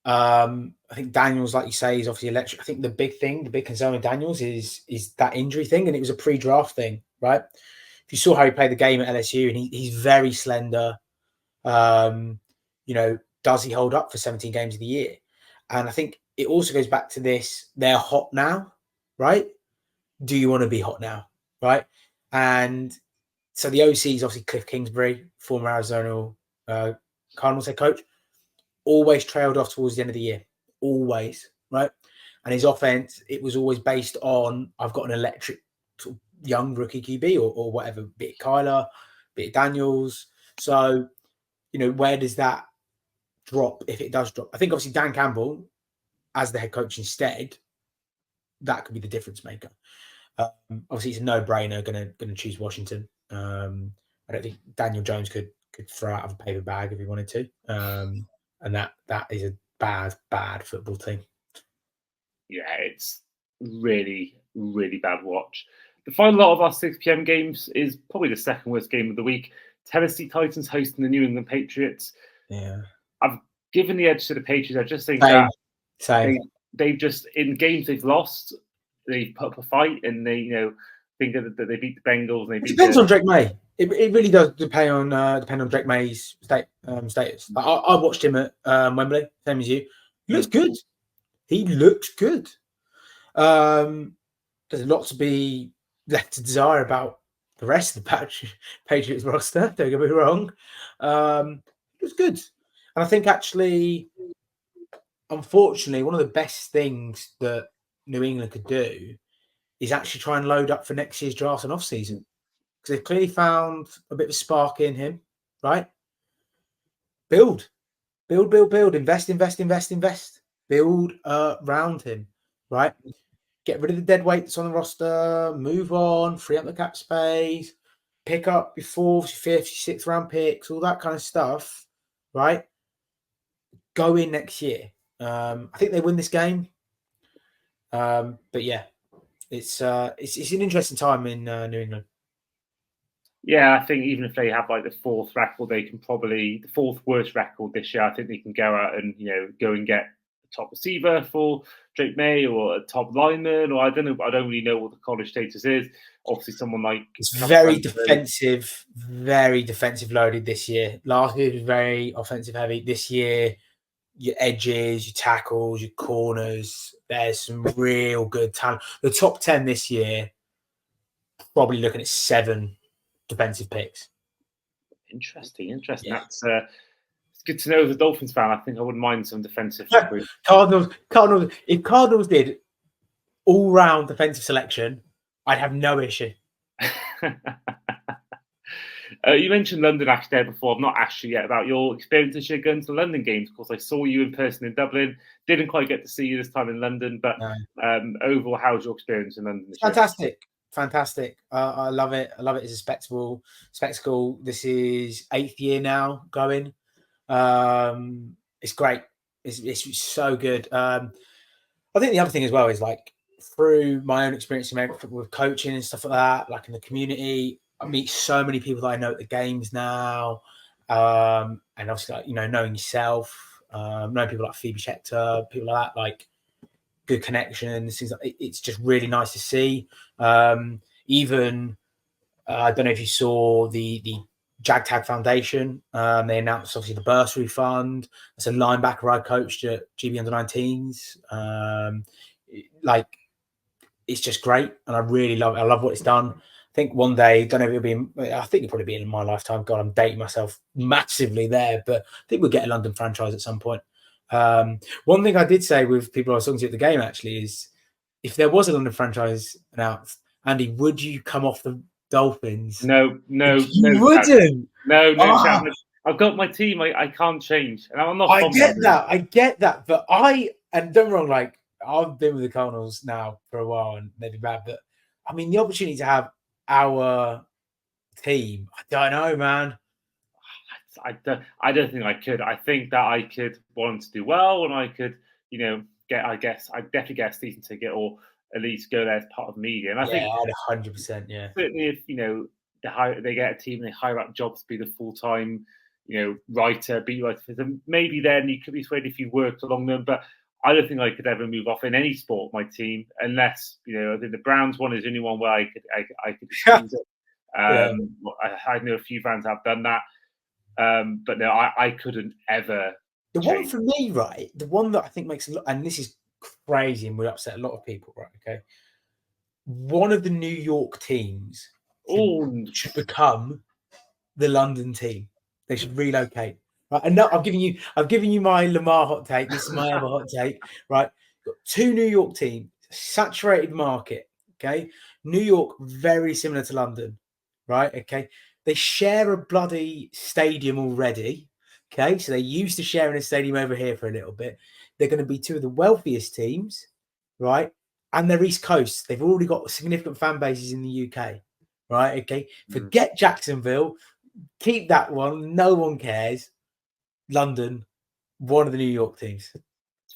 I think Daniels, like you say, is obviously electric. I think the big concern with Daniels is that injury thing, and it was a pre-draft thing, right? If you saw how he played the game at LSU, and he's very slender. Does he hold up for 17 games of the year? And I think it also goes back to this: they're hot now, right? Do you want to be hot now, right? And so the OC is obviously Cliff Kingsbury, former Arizona Cardinals head coach. Always trailed off towards the end of the year, always, right? And his offense, it was always based on, I've got an electric sort of young rookie QB or whatever, bit it Kyler, bit it Daniels. So, where does that drop if it does drop? I think obviously Dan Campbell as the head coach instead, that could be the difference maker. Obviously, it's a no-brainer. Going to choose Washington. I don't think Daniel Jones could throw out of a paper bag if he wanted to. And that is a bad football team. Yeah, it's really, really bad watch. The final lot of our 6 p.m. games is probably the second worst game of the week. Tennessee Titans hosting the New England Patriots. Yeah. I've given the edge to the Patriots. I just think Same. They've just, in games they've lost, they put up a fight, and they, think that they beat the Bengals. And it depends on Drake May. It really does depend on Drake May's status. I watched him at Wembley, same as you. He looks good. There's a lot to be left to desire about the rest of the Patriots roster. Don't get me wrong. It was good. And I think actually, unfortunately, one of the best things that New England could do is actually try and load up for next year's draft and off-season. Because they've clearly found a bit of a spark in him, right? Build. Invest. Build around him, right? Get rid of the dead weight that's on the roster, move on, free up the cap space, pick up your 4th, 5th, 6th round picks, all that kind of stuff, right? Go in next year. I think they win this game. But yeah, it's an interesting time in New England. Yeah, I think even if they have like the 4th record, they can probably the 4th worst record this year. I think they can go out and go and get a top receiver for Drake May or a top lineman, or I don't know. I don't really know what the college status is. Obviously, someone like it's very defensive loaded this year. Last year was very offensive heavy. This year, your edges, your tackles, your corners. There's some real good talent. The top 10 this year, probably looking at 7 defensive picks. Interesting. Yeah. That's it's good to know as a Dolphins fan. I think I wouldn't mind some defensive. Cardinals. If Cardinals did all-round defensive selection, I'd have no issue. You mentioned London actually there before. I've not asked you yet about your experience this year going to the London games. Of course, I saw you in person in Dublin. Didn't quite get to see you this time in London, but overall, how's your experience in London this year? Fantastic. I love it. I love it as a spectacle. This is 8th year now going. It's great. It's so good. I think the other thing as well is like through my own experience with coaching and stuff like that, like in the community, I meet so many people that I know at the games now. And obviously, like, knowing yourself, knowing people like Phoebe Schechter, people like that, like good connections. It's just really nice to see. Even I don't know if you saw the JagTag Foundation. They announced obviously the bursary fund. It's a linebacker I coached at GB Under-19s. Like it's just great, and I really love it. I love what it's done. I think one day, don't know if it'll be. I think it'll probably be in my lifetime. God, I'm dating myself massively there, but I think we'll get a London franchise at some point. One thing I did say with people I was talking to at the game actually is, if there was a London franchise announced, Andy, would you come off the Dolphins? No, You wouldn't. No chance. I've got my team. I can't change, and I'm not. I get that, but and don't wrong. Like I've been with the Cardinals now for a while, and they'd be bad. But I mean, the opportunity to have our team, I don't know, man. I don't think I could. I think that I could want to do well, and I could, get. I guess I'd definitely get a season ticket, or at least go there as part of media. And I think I'd 100%. Yeah, certainly if they get a team, they hire up jobs to be the full time, writer, beat writer for them. Maybe then you could be swayed if you worked along them, but I don't think I could ever move off in any sport my team unless I think the Browns one is the only one where I could choose it. I know a few fans have done that, but no, I couldn't ever. The one for me, right? The one that I think makes a lot, and this is crazy and would upset a lot of people, right? Okay, one of the New York teams should become the London team. They should relocate. Right. And now I've given you my Lamar hot take. This is my other hot take. Right. Got two New York teams, saturated market. Okay. New York, very similar to London. Right. Okay. They share a bloody stadium already. Okay. So they're used to sharing a stadium over here for a little bit. They're going to be two of the wealthiest teams. Right. And they're East Coast. They've already got significant fan bases in the UK. Right. Okay. Forget Jacksonville. Keep that one. No one cares. London, one of the New York teams. To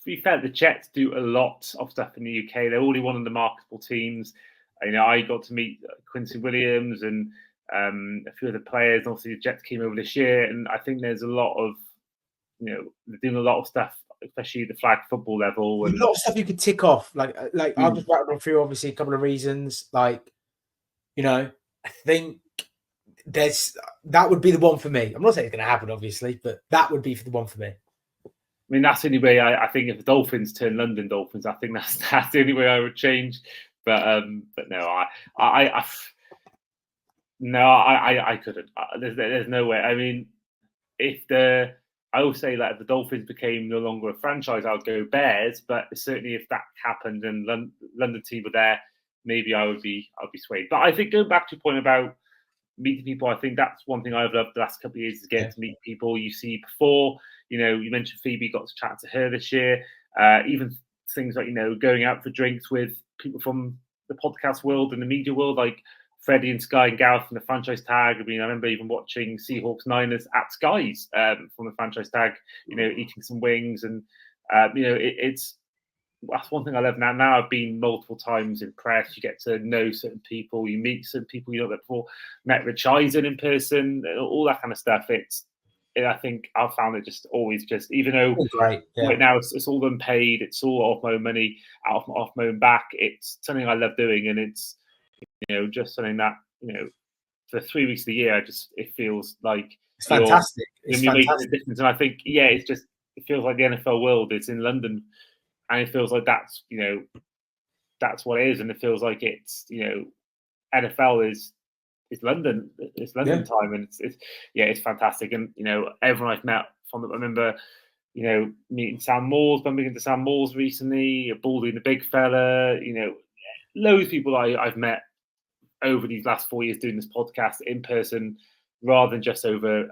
be fair, the Jets do a lot of stuff in the UK. They're already one of the marketable teams. I got to meet Quincy Williams and a few other players. Obviously, the Jets came over this year, and I think there's a lot of, they're doing a lot of stuff, especially at the flag football level. And a lot of stuff you could tick off. Like I'll just rattle through, obviously, a couple of reasons. Like, I think that would be the one for me. I'm not saying it's going to happen, obviously, but that would be the one for me. I mean, that's the only way I think if the Dolphins turn London Dolphins, I think that's the only way I would change. But no, I couldn't. There's no way. I mean, I would say that if the Dolphins became no longer a franchise, I would go Bears. But certainly, if that happened and London team were there, maybe I'd be swayed. But I think going back to your point about meeting people, I think that's one thing I've loved the last couple of years is getting to meet people you see before. You mentioned Phoebe, got to chat to her this year. Even things like, going out for drinks with people from the podcast world and the media world, like Freddie and Sky and Gareth from the franchise tag. I mean, I remember even watching Seahawks Niners at Sky's from the franchise tag, eating some wings. And, that's one thing I love now. Now I've been multiple times in press. You get to know certain people. You meet certain people you know before. Met Rich Eisen in person. All that kind of stuff. I think I've found it just always even though right now it's all unpaid. It's all off my own money, off my own back. It's something I love doing, and it's just something that for 3 weeks of the year, it feels like it's fantastic. It's fantastic. Making a difference, and I think it feels like the NFL world. It's in London. And it feels like that's what it is, and it feels like it's NFL is London, it's London time, and it's fantastic. And everyone I've met from I remember meeting Sam Moores, bumping into Sam Moores recently, Baldy and the big fella, loads of people I've met over these last 4 years doing this podcast in person rather than just over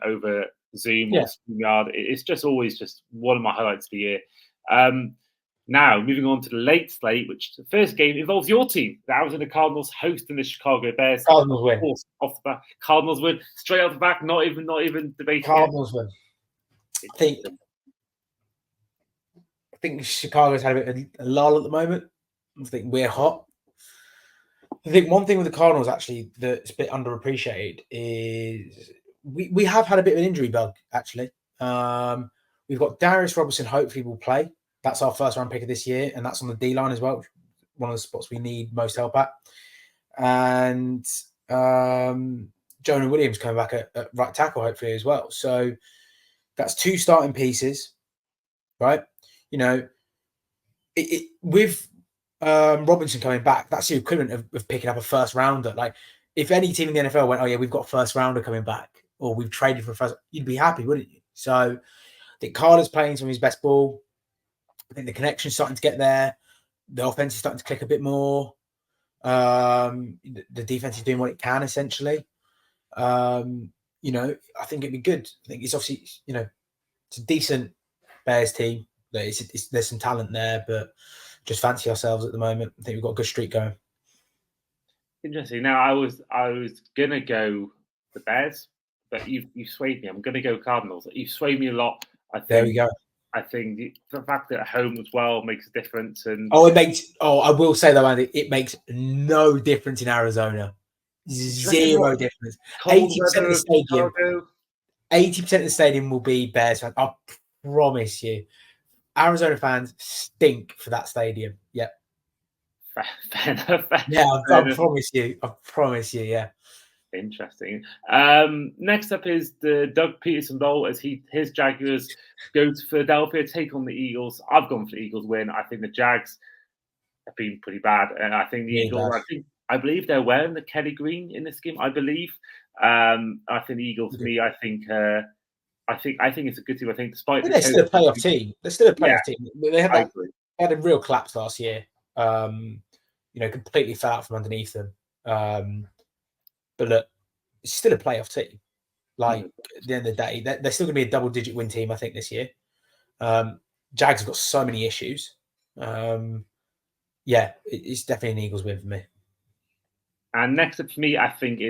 Zoom or StreamYard. It's just always just one of my highlights of the year. Now, moving on to the late slate, which the first game involves your team. The Arizona Cardinals hosting the Chicago Bears. Cardinals win. Off the back. Cardinals win. Straight off the back, not even debating. Cardinals win. I think Chicago's had a bit of a lull at the moment. I think we're hot. I think one thing with the Cardinals actually that's a bit underappreciated is we have had a bit of an injury bug actually. We've got Darius Robertson. Hopefully, will play. That's our first round pick of this year, and that's on the D line as well. One of the spots we need most help at. And Jonah Williams coming back at right tackle hopefully as well. So that's 2 starting pieces, right? You know, with Robinson coming back, that's the equivalent of picking up a first rounder. Like, if any team in the NFL went, oh yeah, we've got a first rounder coming back, or we've traded for a first, you'd be happy, wouldn't you? So I think Carter's playing some of his best ball. I think the connection's starting to get there. The offense is starting to click a bit more. The defense is doing what it can essentially. You know, I think it'd be good. I think it's obviously, you know, it's a decent Bears team. There's some talent there, but just fancy ourselves at the moment. I think we've got a good streak going. Interesting. Now, I was gonna go the Bears, but you swayed me. I'm gonna go Cardinals. You swayed me a lot. I think. There we go. I think the fact that at home as well makes a difference. And it makes. I will say though, Andy, it makes no difference in Arizona. Zero difference. 80% of the stadium. 80% of the stadium will be Bears fans. I promise you. Arizona fans stink for that stadium. Yep. Fair enough. Yeah, I promise you. I promise you. Yeah. Interesting. Next up is the Doug Peterson Bowl as his Jaguars go to Philadelphia, take on the Eagles. I've gone for the Eagles win. I think the Jags have been pretty bad, and I think the Eagles. I believe they're wearing the Kelly green in this game. I believe. I think the Eagles. For me, I think it's a good team. I think despite they're still a playoff team. They're still a playoff team. They had they had a real collapse last year. You know, completely fell out from underneath them. But look, it's still a playoff team. Like, at the end of the day, they're still going to be a double-digit win team, I think, this year. Jags have got so many issues. Yeah, it's definitely an Eagles win for me. And next up for me, I think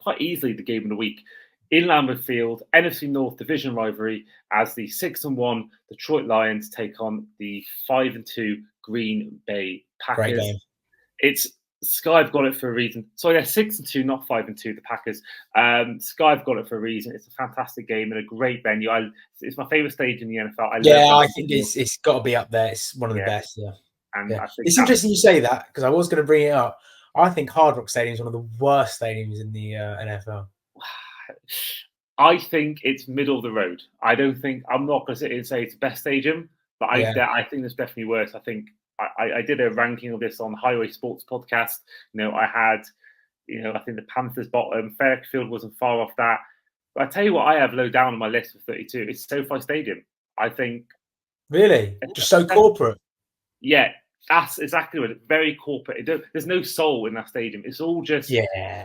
quite easily the game of the week. In Lambeau Field, NFC North division rivalry as the 6-1 Detroit Lions take on the 5-2 Green Bay Packers. Great game. It's Sky have got it for a reason. Sorry, they're 6-2, not 5-2. The Packers. Sky have got it for a reason. It's a fantastic game and a great venue. It's my favorite stadium in the NFL. I think it's got to be up there. It's one of the best. Yeah. And yeah. It's interesting you say that because I was going to bring it up. I think Hard Rock Stadium is one of the worst stadiums in the NFL. I think it's middle of the road. I'm not going to sit here and say it's the best stadium, but I think there's definitely worse. I think I did a ranking of this on Highway Sports podcast. You know, I had, I think the Panthers bottom. Fairfield wasn't far off that. But I tell you what, I have low down on my list for 32. It's SoFi Stadium. I think. Really, just so corporate. Yeah, that's exactly what. Very corporate. There's no soul in that stadium. It's all just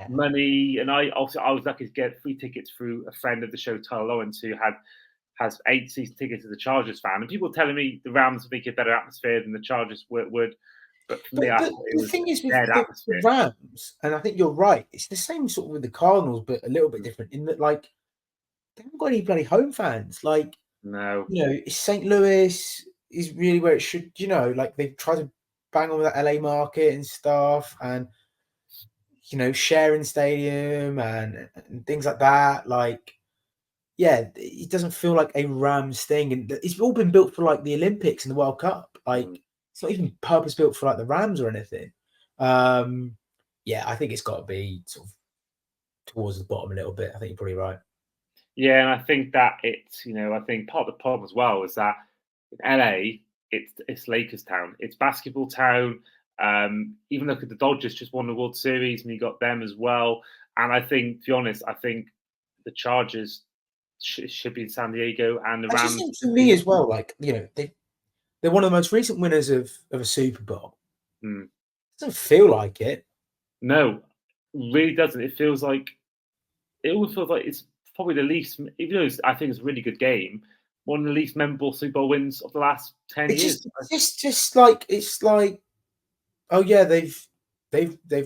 money. And I was lucky to get free tickets through a friend of the show, Tyler Lawrence, who has 8 season tickets as a Chargers fan. And people telling me the Rams would make a better atmosphere than the Chargers would. But for me, the thing is with the Rams, and I think you're right, it's the same sort of with the Cardinals, but a little bit different in that, like, they haven't got any bloody home fans. Like, no, it's St. Louis is really where it should, like they've tried to bang on with that LA market and stuff, and sharing stadium and things like that. Like, yeah, it doesn't feel like a Rams thing, and it's all been built for like the Olympics and the World Cup. Like, it's not even purpose built for like the Rams or anything. Yeah, I think it's got to be sort of towards the bottom a little bit. I think you're probably right. Yeah, and I think that it's, I think part of the problem as well is that in LA, it's Lakers town. It's basketball town. Even look at the Dodgers just won the World Series and you got them as well. And I think, to be honest, I think the Chargers should be in San Diego and the Rams. I just think for me as well, like, they're one of the most recent winners of a Super Bowl. It doesn't feel like it. No, it really doesn't. It always feels like it's probably the least, even though I think it's a really good game, one of the least memorable Super Bowl wins of the last 10 years. It's like, oh yeah, they've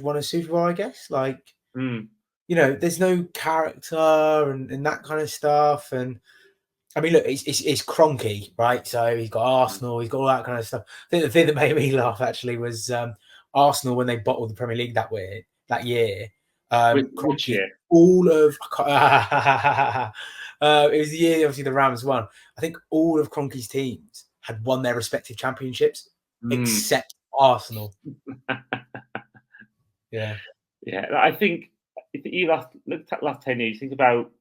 won a Super Bowl, I guess. Like, there's no character and that kind of stuff. And I mean, look, it's Kroenke, right? So he's got Arsenal, he's got all that kind of stuff. I think the thing that made me laugh actually was Arsenal when they bottled the Premier League that year. Which Kroenke, year? all of it was the year obviously the Rams won. I think all of Kroenke's teams had won their respective championships except Arsenal. Yeah. Yeah, I think if you look at last 10 years, think about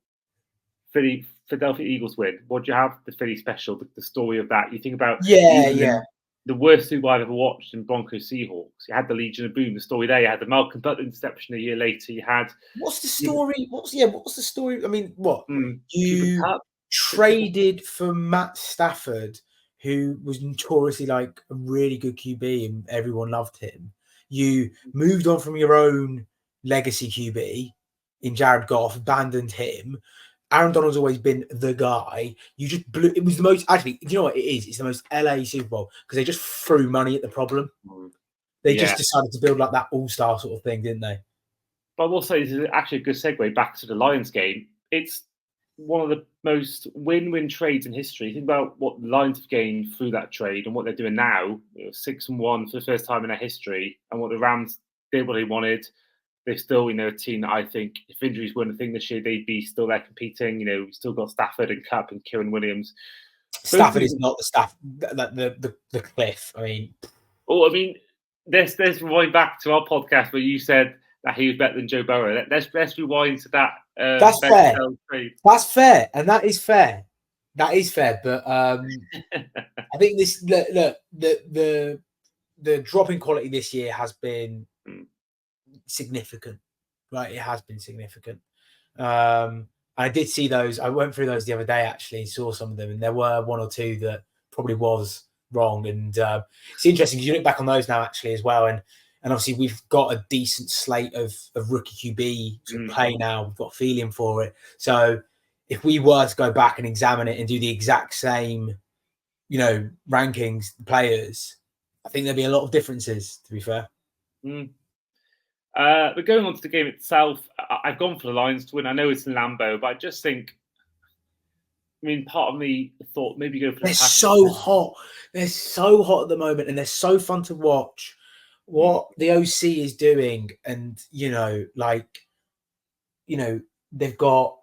Philadelphia Eagles win. What do you have? The Philly special, the story of that. You think about Yeah. The worst Super Bowl I've ever watched in Broncos Seahawks. You had the Legion of Boom, the story there. You had the Malcolm Butler interception a year later. You had What's the story? What's the story? I mean, what Cooper you Kupp traded for Matt Stafford, who was notoriously like a really good QB and everyone loved him. You moved on from your own legacy QB in Jared Goff, abandoned him. Aaron Donald's always been the guy. You just blew. It was the most. Actually, do you know what it is? It's the most LA Super Bowl because they just threw money at the problem. They just decided to build like that all-star sort of thing, didn't they? But I will say this is actually a good segue back to the Lions game. It's one of the most win-win trades in history. Think about what the Lions have gained through that trade and what they're doing now. 6-1 for the first time in their history, and what the Rams did what they wanted. They're still, a team that I think, if injuries weren't a thing this year, they'd be still there competing. We've still got Stafford and Kupp and Kieran Williams. Stafford is not the staff, the cliff. I mean, let's rewind back to our podcast where you said that he was better than Joe Burrow. Let's rewind to that. That's fair. That's fair, and that is fair. That is fair, but I think this look the drop in quality this year has been significant, right? It has been significant. I did see those. I went through those the other day, actually, saw some of them, and there were one or two that probably was wrong. And it's interesting because you look back on those now, actually, as well. And obviously, we've got a decent slate of rookie QB sort of play now. We've got a feeling for it. So if we were to go back and examine it and do the exact same, rankings, players, I think there'd be a lot of differences, to be fair. But going on to the game itself, I've gone for the Lions to win. I know it's in Lambeau, but I just think, part of me thought maybe go for the They're so hot. They're so hot at the moment, and they're so fun to watch. What the OC is doing, and they've got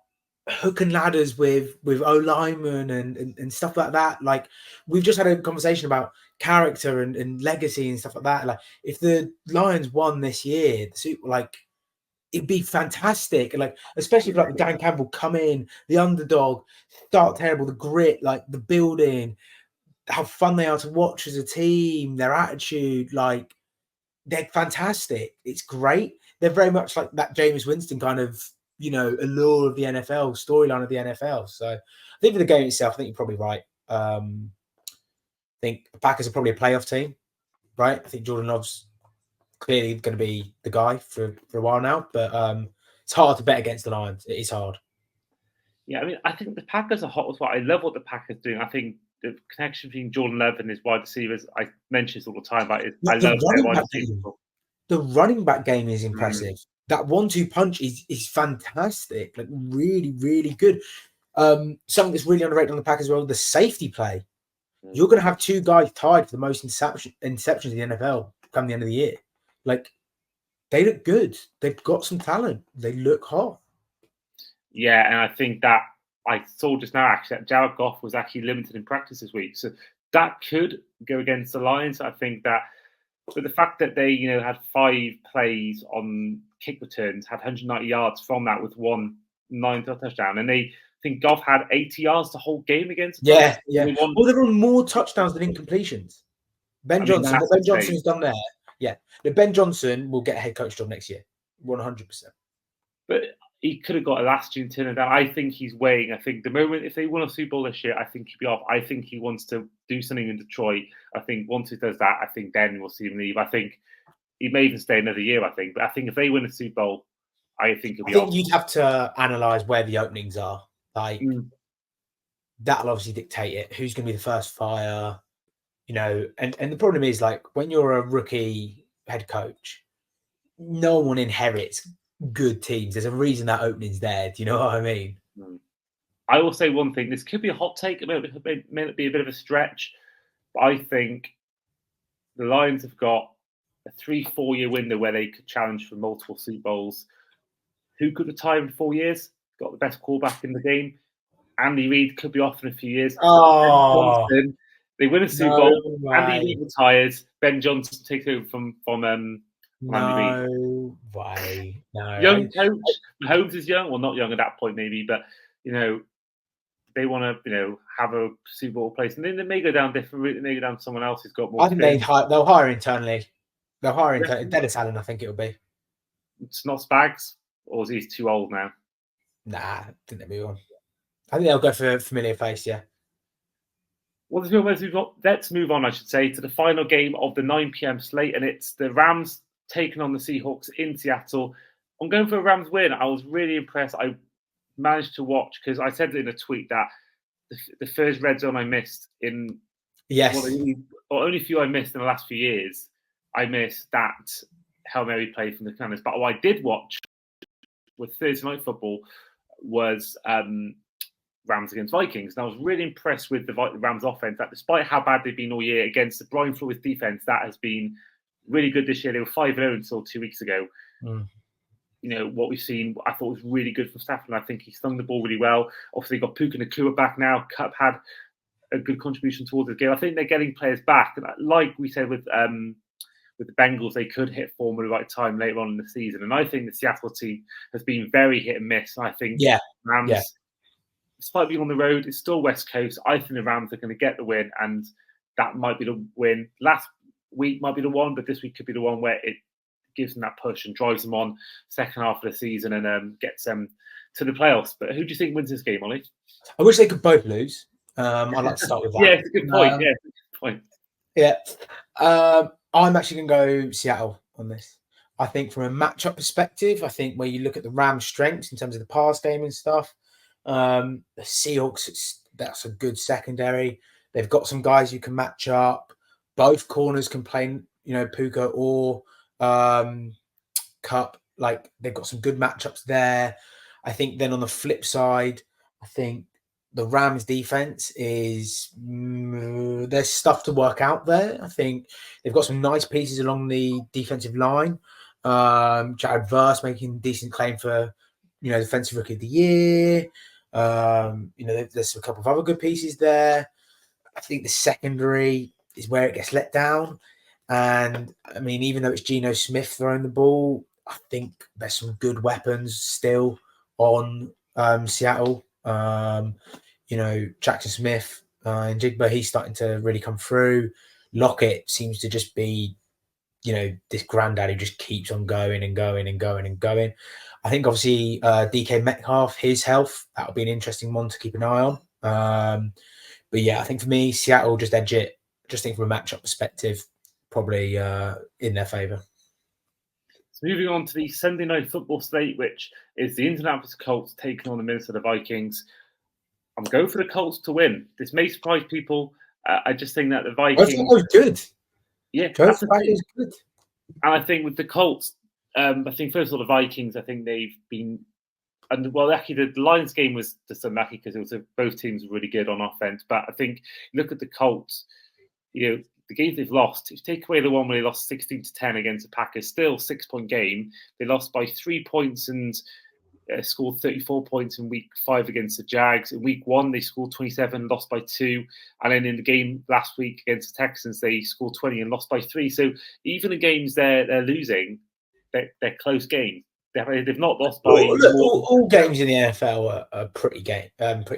hook and ladders with O-linemen and stuff like that. Like, we've just had a conversation about character and legacy and stuff like that. Like, if the Lions won this year, it'd be fantastic. And especially if Dan Campbell come in, the underdog, start terrible, the grit, the building, how fun they are to watch as a team, their attitude, they're fantastic. It's great. They're very much like that Jameis Winston kind of, allure of the NFL, storyline of the NFL. So I think for the game itself, I think you're probably right. I think the Packers are probably a playoff team, right? I think Jordan Love's clearly going to be the guy for a while now, but it's hard to bet against the Lions. It is hard. Yeah, I think the Packers are hot as well. I love what the Packers are doing. I think the connection between Jordan Love and his wide receivers, I mention this all the time, but I love their wide receivers. The running back game is impressive. That 1-2 punch is fantastic. Really, really good. Something that's really underrated on the Packers as well, the safety play. You're going to have two guys tied for the most interceptions in the NFL come the end of the year. They look good. They've got some talent. They look hot. Yeah, and I think that I saw just now actually that Jared Goff was actually limited in practice this week, so that could go against the Lions. I think that, but the fact that they had 5 plays on kick returns, had 190 yards from that with 1 9-yard touchdown, and I think Goff had 80 yards the whole game against. Yeah. Well, they're on more touchdowns than incompletions. Ben Johnson, what Ben Johnson has done there. Yeah, Ben Johnson will get a head coach job next year, 100%. But he could have got a last year turn down. I think he's weighing. I think the moment if they win a Super Bowl this year, I think he'll be off. I think he wants to do something in Detroit. I think once he does that, I think then we'll see him leave. I think he may even stay another year. I think, but I think if they win a Super Bowl, I think he'll be off. You'd have to analyze where the openings are. That'll obviously dictate it. Who's going to be the first fire? And the problem is when you're a rookie head coach, no one inherits good teams. There's a reason that opening's there. Do you know what I mean? I will say one thing. This could be a hot take. It may be a bit of a stretch, but I think the Lions have got a 3-4 year window where they could challenge for multiple Super Bowls. Who could retire in 4 years? Got the best quarterback in the game. Andy Reid could be off in a few years. Oh, Johnson, they win a Super no Bowl. Andy way. Reid retires. Ben Johnson takes over from Andy Reid. No way. No. Young coach. Mahomes is young. Well, not young at that point, maybe, but they want to have a Super Bowl place, and then they may go down different route. They may go down someone else who's got more. I think they'll hire internally. They'll hire internally. Dennis Allen, I think it will be. It's not Spags, or is he too old now? Nah, I think they'll be on. I think they'll go for a familiar face, yeah. Well, let's move on, I should say, to the final game of the 9 p.m. slate, and it's the Rams taking on the Seahawks in Seattle. I'm going for a Rams win. I was really impressed. I managed to watch, because I said in a tweet that the first red zone I missed in only a few I missed in the last few years. I missed that Hail Mary play from the Commanders. But what I did watch with Thursday Night Football was Rams against Vikings. And I was really impressed with the Rams offense, that despite how bad they've been all year against the Brian Flores defense, that has been really good this year. They were 5-0 until 2 weeks ago. What we've seen, I thought was really good from Stafford. I think he stung the ball really well. Obviously, got Puka Nacua back now. Cup had a good contribution towards the game. I think they're getting players back. And like we said with the Bengals, they could hit form at the right time later on in the season. And I think the Seattle team has been very hit and miss. And I think Rams, despite being on the road, it's still West Coast. I think the Rams are going to get the win, and that might be the win. Last week might be the one, but this week could be the one where it gives them that push and drives them on second half of the season and gets them to the playoffs. But who do you think wins this game, Ollie? I wish they could both lose. I'd like to start with that. Yeah, it's a good point. It's a good point. Yeah. I'm actually going to go Seattle on this. I think from a matchup perspective, I think where you look at the Rams' strengths in terms of the pass game and stuff, the Seahawks, that's a good secondary. They've got some guys who can match up. Both corners can play, Puka or Cup. Like, they've got some good matchups there. I think then on the flip side, I think the Rams defense is there's stuff to work out there. I think they've got some nice pieces along the defensive line. Jared Verse making decent claim for defensive rookie of the year. There's a couple of other good pieces there. I think the secondary is where it gets let down. And I mean, even though it's Geno Smith throwing the ball, I think there's some good weapons still on Seattle. Jackson Smith and Jigba, he's starting to really come through. Lockett seems to just be, this granddad who just keeps on going and going and going and going. I think obviously DK Metcalf, his health, that'll be an interesting one to keep an eye on. But yeah, I think for me, Seattle just edge it. Just think from a matchup perspective, probably in their favour. So moving on to the Sunday Night Football slate, which is the Indianapolis Colts taking on the Minnesota Vikings. I'm going for the Colts to win. This may surprise people. I just think that the Vikings... I think was good. Yeah, that's was good. And I think with the Colts, I think first of all, the Vikings, I think they've been... And well, actually, the Lions game was just unlucky because it was both teams were really good on offense. But I think, look at the Colts, the games they've lost, if you take away the one where they lost 16-10 against the Packers, still 6-point game. They lost by 3 points and scored 34 points in week 5 against the Jags. In week 1, they scored 27, lost by 2. And then in the game last week against the Texans, they scored 20 and lost by 3. So even the games they're losing, they're close games. They've not lost by all games in the NFL are pretty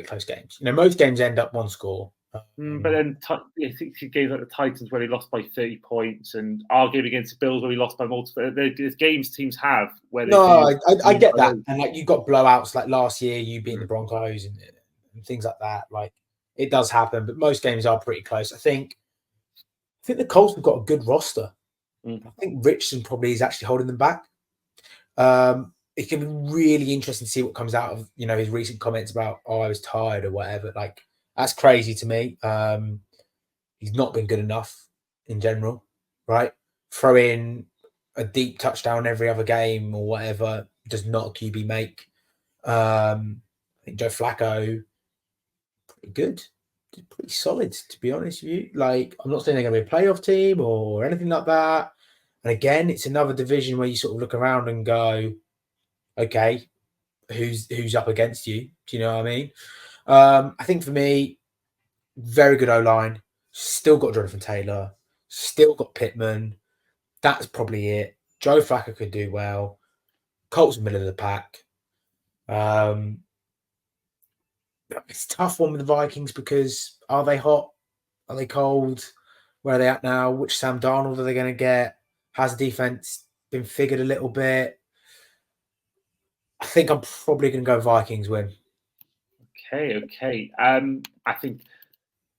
close games. Most games end up one score. But then I think games like the Titans where they lost by 30 points, and our game against the Bills where we lost by multiple. There's games teams have where they. No, I get that, and like you got blowouts like last year, you beating the Broncos and things like that. Like it does happen, but most games are pretty close. I think the Colts have got a good roster. I think Richardson probably is actually holding them back. It can be really interesting to see what comes out of his recent comments about I was tired or whatever. Like that's crazy to me. He's not been good enough in general, right? Throw in a deep touchdown every other game or whatever does not a QB make. I think Joe Flacco pretty good. Pretty solid, to be honest with you. Like, I'm not saying they're going to be a playoff team or anything like that. And again, it's another division where you sort of look around and go, okay, who's up against you? Do you know what I mean? I think for me, very good O-line. Still got Jonathan Taylor. Still got Pittman. That's probably it. Joe Flacco could do well. Colts middle of the pack. It's a tough one with the Vikings because are they hot? Are they cold? Where are they at now? Which Sam Darnold are they going to get? Has the defense been figured a little bit? I think I'm probably going to go Vikings win. Okay. I think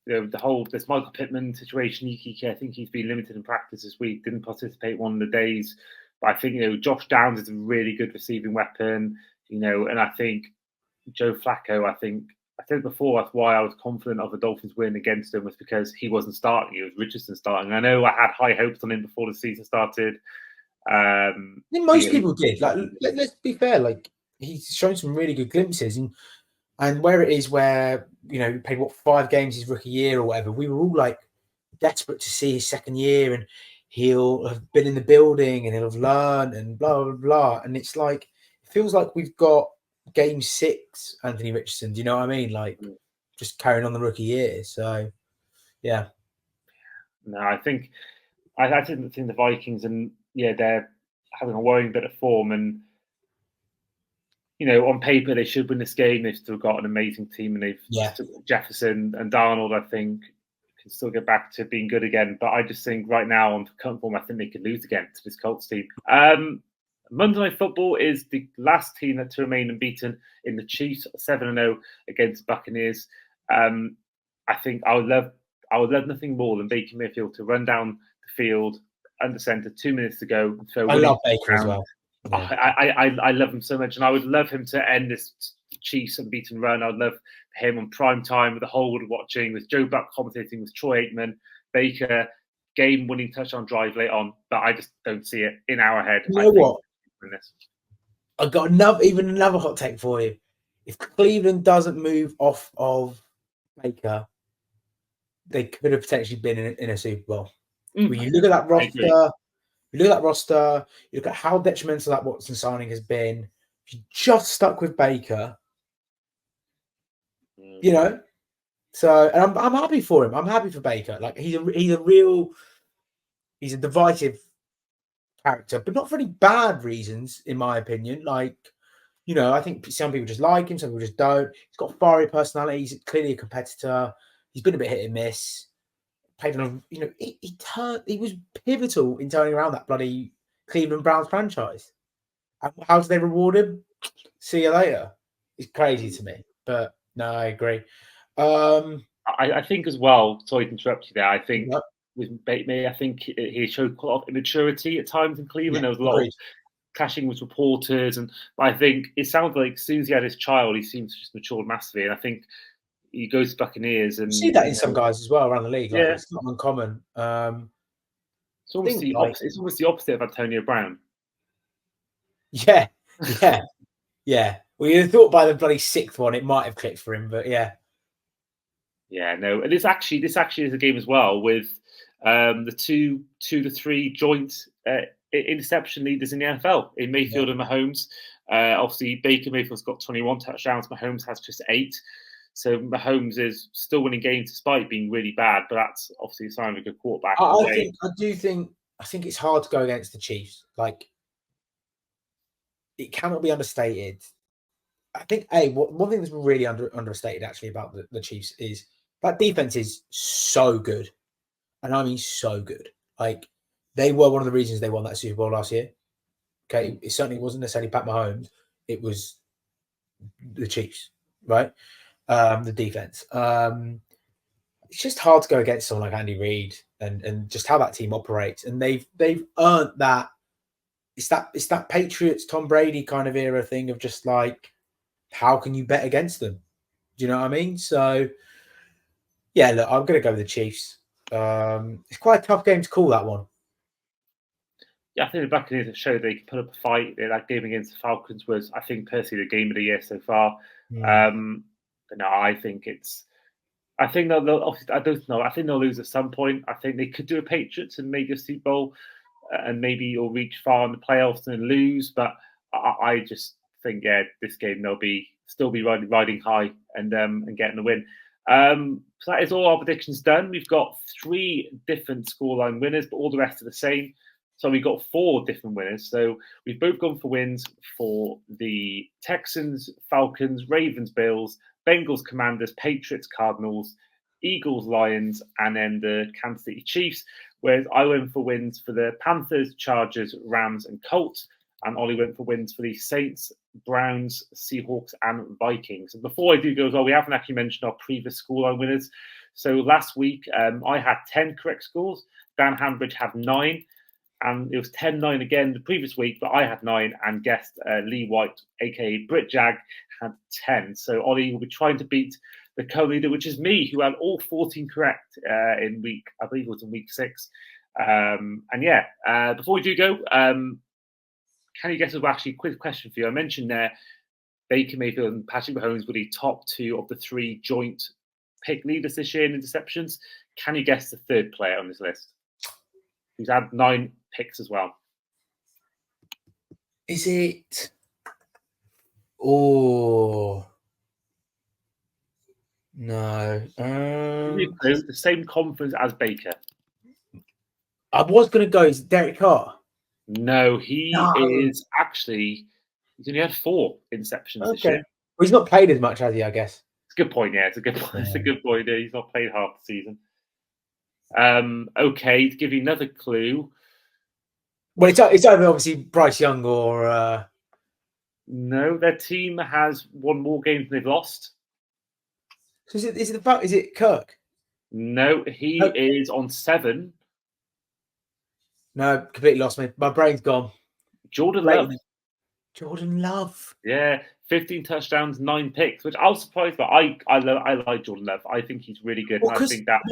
this Michael Pittman situation. I think he's been limited in practice this week. Didn't participate one of the days, but I think Josh Downs is a really good receiving weapon. And I think Joe Flacco. I said before that's why I was confident of the Dolphins win against him was because he wasn't starting. It was Richardson starting. I know I had high hopes on him before the season started. I think most people did. Like, let's be fair. Like, he's shown some really good glimpses, and where it is where he played 5 games his rookie year or whatever, we were all like desperate to see his second year, and he'll have been in the building and he'll have learned and blah blah blah. And it's like it feels like we've got game 6 Anthony Richardson. Do you know what I mean? Like just carrying on the rookie year. So yeah. No, I didn't think the Vikings and they're having a worrying bit of form and on paper they should win this game. They've still got an amazing team and they've still got Jefferson and Darnold. I think can still get back to being good again. But I just think right now on current form, I think they could lose again to this Colts team. Monday Night Football is the last team to remain unbeaten in the Chiefs 7-0 against Buccaneers. I think I would love nothing more than Baker Mayfield to run down the field under center, 2 minutes to go. And throw I love Baker as well. Yeah. I love him so much, and I would love him to end this Chiefs unbeaten run. I'd love him on prime time with the whole world watching, with Joe Buck commentating, with Troy Aikman, Baker, game-winning touchdown drive late on. But I just don't see it in our head. You know what? I got another hot take for you. If Cleveland doesn't move off of Baker, they could have potentially been in a Super Bowl. When you look at that roster, you look at how detrimental that Watson signing has been. If you just stuck with Baker, So, and I'm happy for him. I'm happy for Baker. Like he's a divisive character, but not for any bad reasons, in my opinion. Like, I think some people just like him, some people just don't. He's got a fiery personality. He's clearly a competitor. He's been a bit hit and miss. Played on, he was pivotal in turning around that bloody Cleveland Browns franchise. And how do they reward him? See you later. It's crazy to me, but no, I agree. I think as well. Sorry to interrupt you there. I think with Bateman, I think he showed quite a lot of immaturity at times in Cleveland. There was a lot of clashing with reporters, but I think it sounds like as soon as he had his child, he seems to just matured massively. And I think he goes to Buccaneers, and you see that in some guys as well around the league. Like, it's not uncommon. It's almost the opposite. It's almost the opposite of Antonio Brown. Yeah. Well, you'd have thought by the bloody 6th one it might have clicked for him, but yeah. Yeah, no, and this actually is a game as well with the 2 to 3 joint interception leaders in the NFL in Mayfield and Mahomes. Obviously, Baker Mayfield's got 21 touchdowns. Mahomes has just 8. So Mahomes is still winning games despite being really bad, but that's obviously a sign of a good quarterback. I think it's hard to go against the Chiefs. Like, it cannot be understated. I think one thing that's really understated actually about the Chiefs is that defense is so good, and I mean so good. Like, they were one of the reasons they won that Super Bowl last year. Okay, it certainly wasn't necessarily Pat Mahomes; it was the Chiefs, right? The defense. It's just hard to go against someone like Andy Reid and just how that team operates, and they've earned that. It's that Patriots Tom Brady kind of era thing of just like, how can you bet against them? Do you know what I mean? So, yeah, look, I'm going to go with the Chiefs. It's quite a tough game to call, that one. Yeah, I think the Buccaneers have showed they can put up a fight. That game against the Falcons was, I think, personally the game of the year so far. But no, I think it's I think they'll. I don't know. I think they'll lose at some point. I think they could do a Patriots and maybe a Super Bowl, and maybe you'll reach far in the playoffs and lose. But I just think, this game they'll still be riding high and getting the win. So that is all our predictions done. We've got 3 different scoreline winners, but all the rest are the same. So we've got 4 different winners. So we've both gone for wins for the Texans, Falcons, Ravens, Bills, Bengals, Commanders, Patriots, Cardinals, Eagles, Lions, and then the Kansas City Chiefs. Whereas I went for wins for the Panthers, Chargers, Rams, and Colts. And Ollie went for wins for the Saints, Browns, Seahawks, and Vikings. And before I do go as well, we haven't actually mentioned our previous scoreline winners. So last week, I had 10 correct scores. Dan Hambridge had 9. And it was 10-9 again the previous week, but I had 9, and guest Lee White, a.k.a. Brit Jag, had 10. So Ollie will be trying to beat the co-leader, which is me, who had all 14 correct in week, I believe it was in week 6. Before we do go, can you guess? Actually, quick question for you. I mentioned there Baker Mayfield and Patrick Mahomes were the top 2 of the 3 joint pick leaders this year in interceptions. Can you guess the third player on this list? Who's had 9 picks as well? Is it? Oh no! The same conference as Baker. I was going to go. Is it Derek Carr? No, he is actually. He's only had 4 interceptions this year. Well, he's not played as much, has he? I guess. It's a good point. Yeah, it's a good point. It's a good point. Yeah, he's not played half the season. Okay, to give you another clue. Well, it's either obviously Bryce Young or. No, their team has won more games than they've lost. So is it Kirk? No, he is on 7. No, completely lost me. My brain's gone. Jordan Love. Jordan Love. Yeah, 15 touchdowns, 9 picks, which I was surprised by. I like Jordan Love. I think he's really good. Well, I think that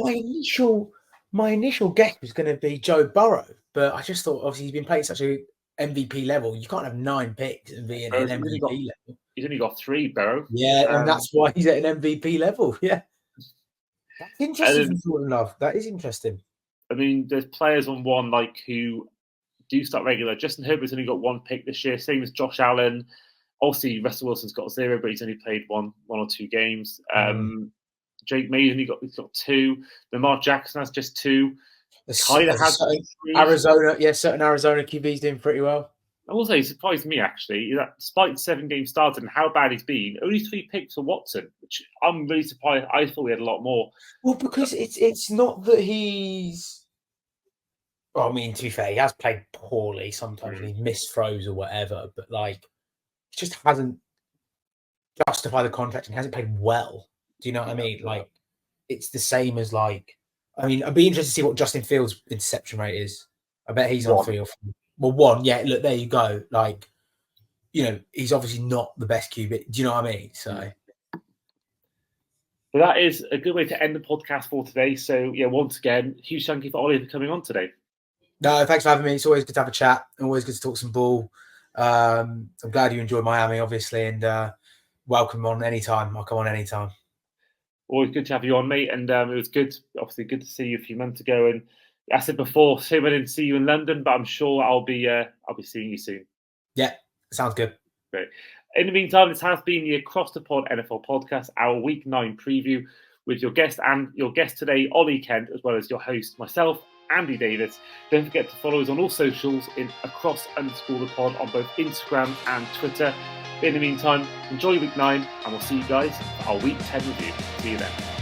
my initial guess was going to be Joe Burrow, but I just thought obviously he's been playing such a MVP level. You can't have 9 picks and be at an MVP level. He's only got 3, Burrow. Yeah, and that's why he's at an MVP level. Yeah, that's interesting. Jordan Love. That is interesting. I mean, there's players on one who do start regular. Justin Herbert's only got 1 pick this year, same as Josh Allen. Obviously, Russell Wilson's got 0, but he's only played one or 2 games. Drake May's only got 2. Lamar Jackson has just 2. Kyler has 3. Arizona, certain Arizona QB's doing pretty well. I will say, it surprised me actually that despite 7 games started and how bad he's been, only 3 picks for Watson, which I'm really surprised. I thought we had a lot more. Well, because it's not that he's. Well, I mean, to be fair, he has played poorly sometimes and he missed throws or whatever, but he just hasn't justified the contract and hasn't played well. Do you know what I mean? It's the same as I mean, I'd be interested to see what Justin Fields' interception rate is. I bet he's on 3 or 4. Well, 1, yeah. Look, there you go. He's obviously not the best QB. Do you know what I mean? So that is a good way to end the podcast for today. So, once again, huge thank you for Ollie for coming on today. No, thanks for having me. It's always good to have a chat. Always good to talk some ball. I'm glad you enjoyed Miami, obviously, and welcome on anytime. I'll come on anytime. Always good to have you on, mate. And it was good to see you a few months ago. And I said before, same I didn't see you in London, but I'm sure I'll be seeing you soon. Yeah, sounds good. Great. In the meantime, this has been the Across the Pod NFL podcast, our Week 9 preview with your guest today, Ollie Kent, as well as your host, myself, Andy Davis. Don't forget to follow us on all socials in across_the_pod on both Instagram and Twitter. In the meantime, enjoy Week 9, and we'll see you guys for our Week 10 review. See you then.